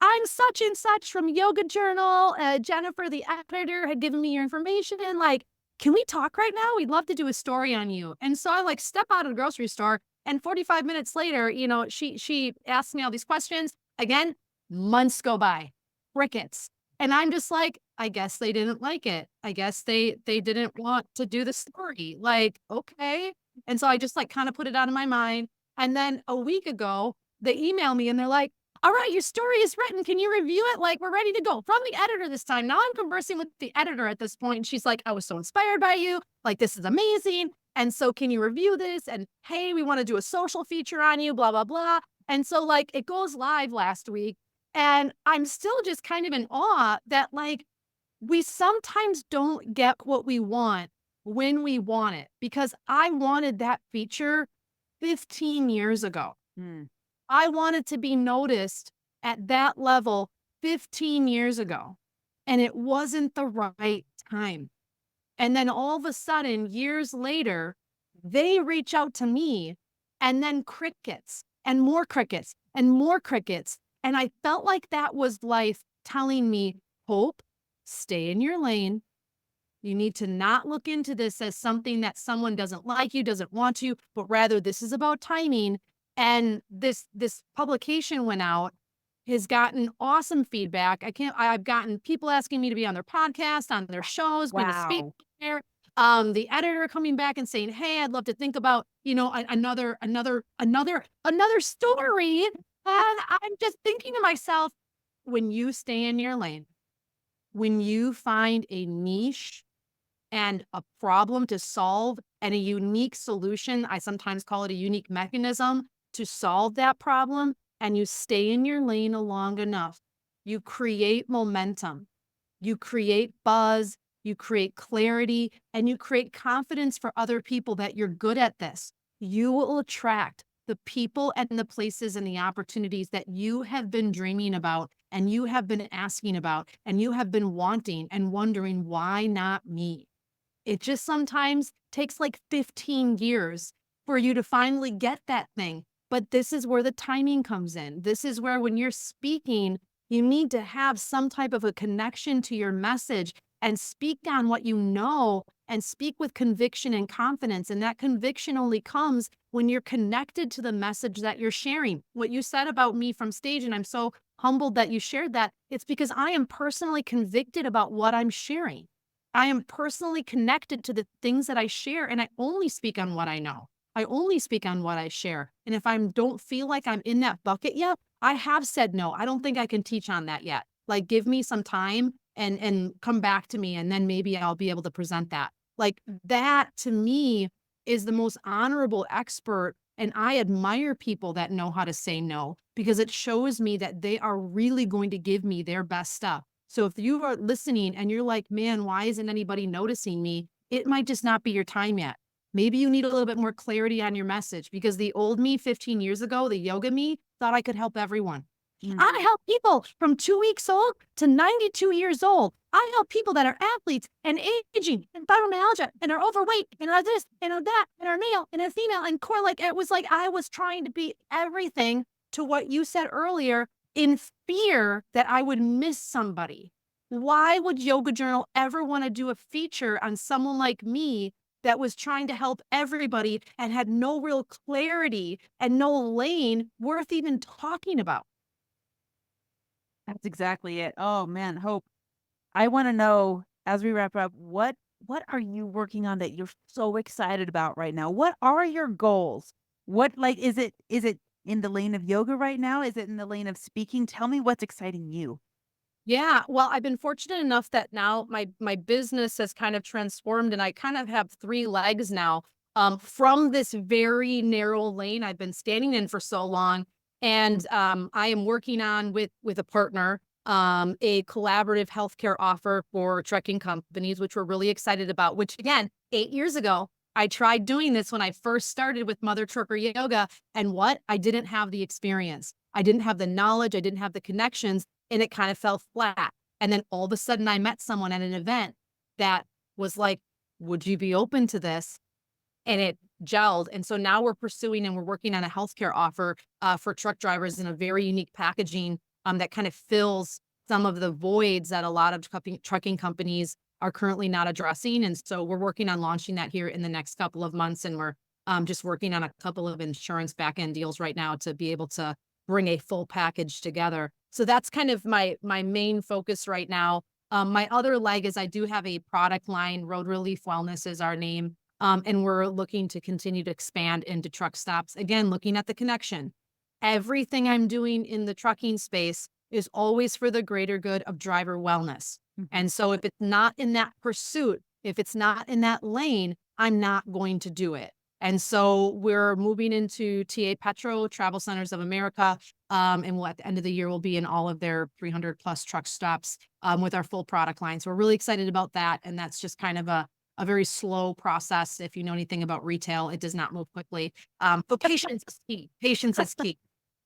I'm such and such from Yoga Journal. Jennifer, the editor, had given me your information. And like, can we talk right now? We'd love to do a story on you. And so I like step out of the grocery store and 45 minutes later, she asks me all these questions. Again, months go by, crickets. And I'm just like, I guess they didn't like it. I guess they didn't want to do the story. Like, okay. And so I just like kind of put it out of my mind. And then a week ago, they email me and they're like, all right, your story is written. Can you review it? Like, we're ready to go. From the editor this time. Now I'm conversing with the editor at this point. And she's like, I was so inspired by you. Like, this is amazing. And so can you review this? And hey, we want to do a social feature on you, blah, blah, blah. And so like it goes live last week. And I'm still just kind of in awe that like we sometimes don't get what we want when we want it, because I wanted that feature 15 years ago. Hmm. I wanted to be noticed at that level 15 years ago, and it wasn't the right time. And then all of a sudden, years later, they reach out to me, and then crickets and more crickets and more crickets. And I felt like that was life telling me, Hope, stay in your lane. You need to not look into this as something that someone doesn't like you, doesn't want to, but rather this is about timing. And this publication went out, has gotten awesome feedback. I've gotten people asking me to be on their podcast, on their shows, going to speak Wow. there. The editor coming back and saying, hey, I'd love to think about, another story. And I'm just thinking to myself, when you stay in your lane, when you find a niche and a problem to solve and a unique solution, I sometimes call it a unique mechanism to solve that problem, and you stay in your lane long enough, you create momentum, you create buzz, you create clarity, and you create confidence for other people that you're good at this. You will attract the people and the places and the opportunities that you have been dreaming about and you have been asking about and you have been wanting and wondering, why not me? It just sometimes takes like 15 years for you to finally get that thing. But this is where the timing comes in. This is where when you're speaking, you need to have some type of a connection to your message and speak on what you know and speak with conviction and confidence. And that conviction only comes when you're connected to the message that you're sharing. What you said about me from stage, and I'm so humbled that you shared that, it's because I am personally convicted about what I'm sharing. I am personally connected to the things that I share, and I only speak on what I know. I only speak on what I share. And if I don't feel like I'm in that bucket yet, I have said no. I don't think I can teach on that yet. Like, give me some time and come back to me, and then maybe I'll be able to present that. Like, that to me is the most honorable expert. And I admire people that know how to say no, because it shows me that they are really going to give me their best stuff. So if you are listening and you're like, man, why isn't anybody noticing me? It might just not be your time yet. Maybe you need a little bit more clarity on your message, because the old me 15 years ago, the yoga me, thought I could help everyone. Mm. I help people from 2 weeks old to 92 years old. I help people that are athletes and aging and fibromyalgia and are overweight and are this and are that and are male and are female and core. Like, it was like I was trying to be everything to what you said earlier, in fear that I would miss somebody. Why would Yoga Journal ever want to do a feature on someone like me that was trying to help everybody and had no real clarity and no lane worth even talking about? That's exactly it. Oh man, Hope. I want to know as we wrap up, what are you working on that you're so excited about right now? What are your goals? What like is it in the lane of yoga right now? Is it in the lane of speaking? Tell me what's exciting you. Yeah, well, I've been fortunate enough that now my business has kind of transformed and I kind of have 3 legs now, from this very narrow lane I've been standing in for so long. And, I am working on with a partner, a collaborative healthcare offer for trucking companies, which we're really excited about, which again, 8 years ago, I tried doing this when I first started with Mother Trucker Yoga, and what? I didn't have the experience. I didn't have the knowledge, I didn't have the connections, and it kind of fell flat. And then all of a sudden, I met someone at an event that was like, "Would you be open to this?" And it gelled. And so now we're pursuing and we're working on a healthcare offer for truck drivers in a very unique packaging that kind of fills some of the voids that a lot of trucking companies are currently not addressing. And so we're working on launching that here in the next couple of months. And we're just working on a couple of insurance back end deals right now to be able to bring a full package together. So that's kind of my main focus right now. My other leg is I do have a product line. Road Relief Wellness is our name, and we're looking to continue to expand into truck stops. Again, looking at the connection. Everything I'm doing in the trucking space is always for the greater good of driver wellness. Mhm. And so if it's not in that pursuit, if it's not in that lane, I'm not going to do it. And so we're moving into TA Petro, Travel Centers of America, and we'll, at the end of the year, we'll be in all of their 300 plus truck stops with our full product line. So we're really excited about that. And that's just kind of a very slow process. If you know anything about retail, it does not move quickly. But patience is key. Patience is key.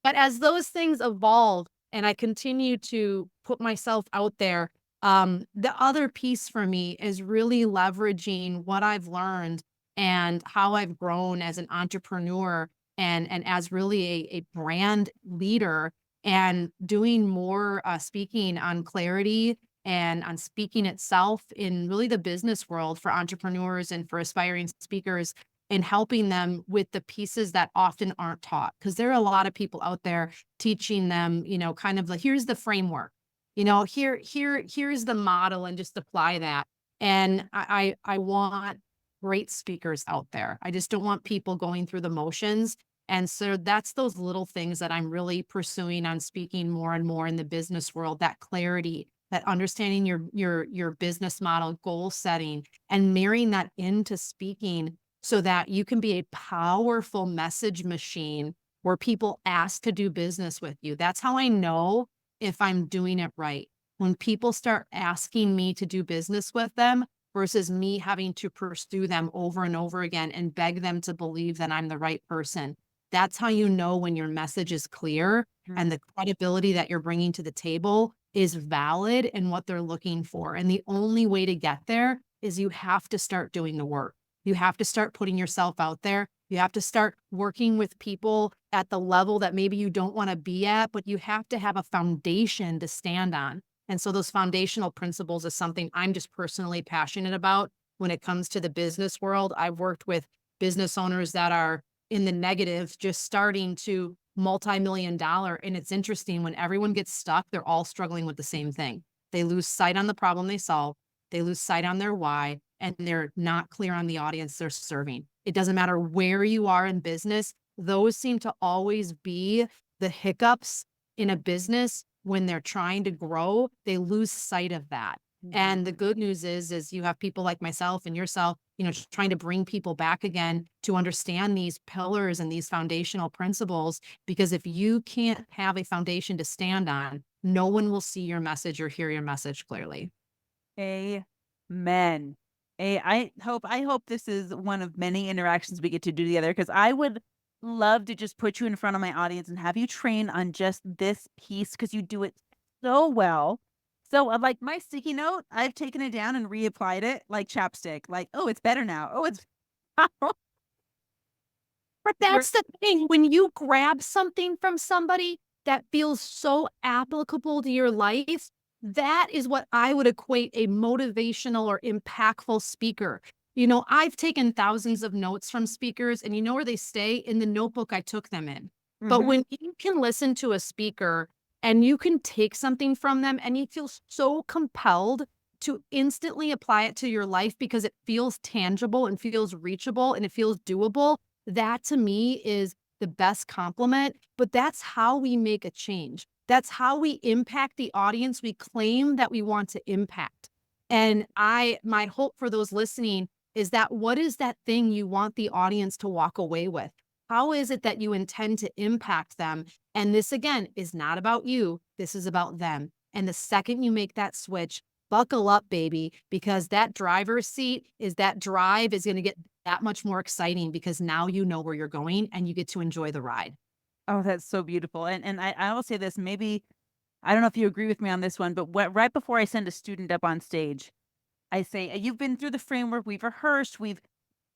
But as those things evolve and I continue to put myself out there, the other piece for me is really leveraging what I've learned and how I've grown as an entrepreneur and as really a brand leader and doing more speaking on clarity and on speaking itself in really the business world for entrepreneurs and for aspiring speakers and helping them with the pieces that often aren't taught because there are a lot of people out there teaching them, kind of like here's the framework, here's the model and just apply that. And I want great speakers out there. I just don't want people going through the motions. And so that's those little things that I'm really pursuing on speaking more and more in the business world, that clarity, that understanding your business model, goal setting, and marrying that into speaking so that you can be a powerful message machine where people ask to do business with you. That's how I know if I'm doing it right. When people start asking me to do business with them versus me having to pursue them over and over again and beg them to believe that I'm the right person. That's how you know when your message is clear Mm. and the credibility that you're bringing to the table is valid and what they're looking for. And the only way to get there is you have to start doing the work. You have to start putting yourself out there. You have to start working with people at the level that maybe you don't want to be at, but you have to have a foundation to stand on. And so those foundational principles is something I'm just personally passionate about when it comes to the business world. I've worked with business owners that are in the negative, just starting to multi-million dollar. And it's interesting when everyone gets stuck, they're all struggling with the same thing. They lose sight on the problem they solve. They lose sight on their why, and they're not clear on the audience they're serving. It doesn't matter where you are in business. Those seem to always be the hiccups in a business when they're trying to grow. They lose sight of that. Mhm. And the good news is you have people like myself and yourself, trying to bring people back again to understand these pillars and these foundational principles. Because if you can't have a foundation to stand on, no one will see your message or hear your message clearly. Amen. I hope this is one of many interactions we get to do together because I would love to just put you in front of my audience and have you train on just this piece because you do it so well. So, like my sticky note, I've taken it down and reapplied it like chapstick. Like, oh, it's better now. Oh, it's But you're that's the thing, when you grab something from somebody that feels so applicable to your life, that is what I would equate a motivational or impactful speaker. I've taken thousands of notes from speakers, and you know where they stay? In the notebook I took them in. But Mhm. when you can listen to a speaker and you can take something from them and you feel so compelled to instantly apply it to your life because it feels tangible and feels reachable and it feels doable, that to me is the best compliment. But that's how we make a change. That's how we impact the audience we claim that we want to impact. And my hope for those listening is that what is that thing you want the audience to walk away with? How is it that you intend to impact them? And this, again, is not about you. This is about them. And the second you make that switch, buckle up, baby, because that driver's seat is that drive is going to get that much more exciting because now you know where you're going and you get to enjoy the ride. Oh, that's so beautiful. And I will say this, maybe I don't know if you agree with me on this one, but right before I send a student up on stage, I say, "You've been through the framework, we've rehearsed, we've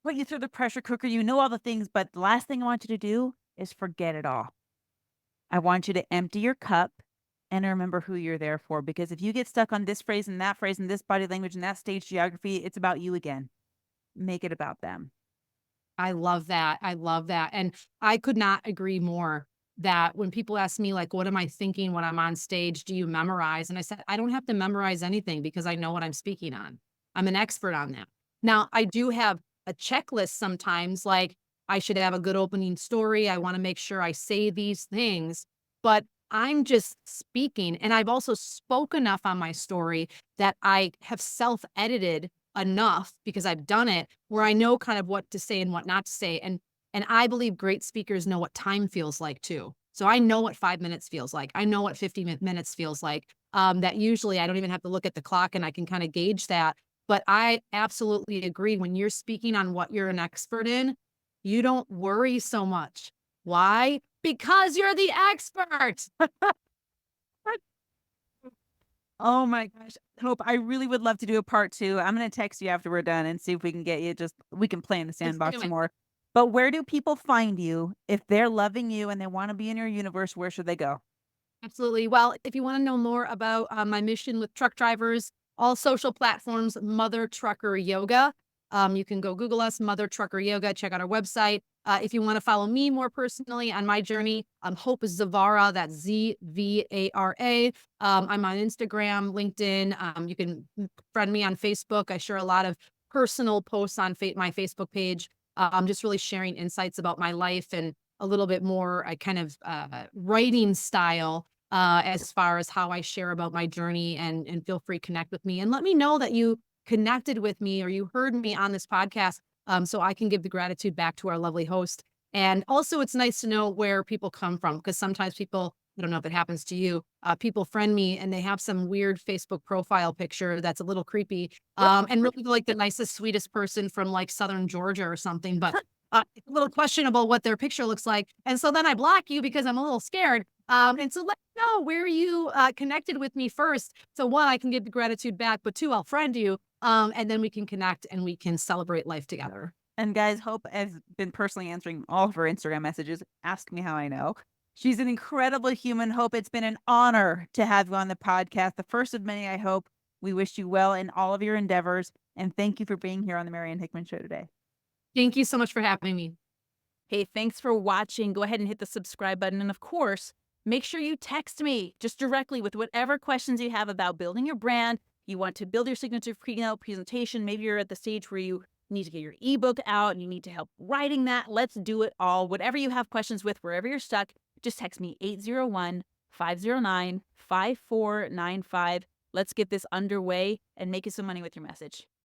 put you through the pressure cooker, you know all the things, but the last thing I want you to do is forget it all. I want you to empty your cup and remember who you're there for, because if you get stuck on this phrase and this body language and that stage geography, it's about you again. Make it about them." I love that. I love that. And I could not agree more that when people ask me, like, what am I thinking when I'm on stage? Do you memorize? And I said, I don't have to memorize anything because I know what I'm speaking on. I'm an expert on that. Now, I do have a checklist sometimes, like, I should have a good opening story. I want to make sure I say these things, but I'm just speaking. And I've also spoke enough on my story that I have self edited enough because I've done it where I know kind of what to say and what not to say. And I believe great speakers know what time feels like too. So I know what 5 minutes feels like. I know what 50 minutes feels like. That usually I don't even have to look at the clock and I can kind of gauge that. But I absolutely agree. When you're speaking on what you're an expert in, you don't worry so much. Why? Because you're the expert. Oh my gosh. Hope, I really would love to do a part 2. I'm gonna text you after we're done and see if we can get you, just we can play in the Let's sandbox do some it. more. But where do people find you if they're loving you and they wanna be in your universe? Where should they go? Absolutely. Well, if you want to know more about my mission with truck drivers, all social platforms, Mother Trucker Yoga. You can go Google us, Mother Trucker Yoga, check out our website. If you want to follow me more personally on my journey, Hope Zavara, that's Zvara. I'm on Instagram, LinkedIn. You can friend me on Facebook. I share a lot of personal posts on my Facebook page. I'm just really sharing insights about my life and a little bit more kind of writing style as far as how I share about my journey and feel free to connect with me and let me know that you connected with me or you heard me on this podcast so I can give the gratitude back to our lovely host. And also it's nice to know where people come from because sometimes people, I don't know if it happens to you, people friend me and they have some weird Facebook profile picture that's a little creepy and really like the nicest, sweetest person from like Southern Georgia or something. But it's a little questionable what their picture looks like. And so then I block you because I'm a little scared. And so let me know where you connected with me first. So one, I can give the gratitude back, but two, I'll friend you. And then we can connect and we can celebrate life together. And guys, Hope has been personally answering all of her Instagram messages. Ask me how I know. She's an incredible human. Hope, it's been an honor to have you on the podcast. The first of many, I hope. We wish you well in all of your endeavors. And thank you for being here on the Marianne Hickman Show today. Thank you so much for having me. Hey, thanks for watching. Go ahead and hit the subscribe button. And of course, make sure you text me just directly with whatever questions you have about building your brand. You want to build your signature keynote presentation. Maybe you're at the stage where you need to get your ebook out and you need to help writing that. Let's do it all. Whatever you have questions with, wherever you're stuck, just text me 801-509-5495. Let's get this underway and make you some money with your message.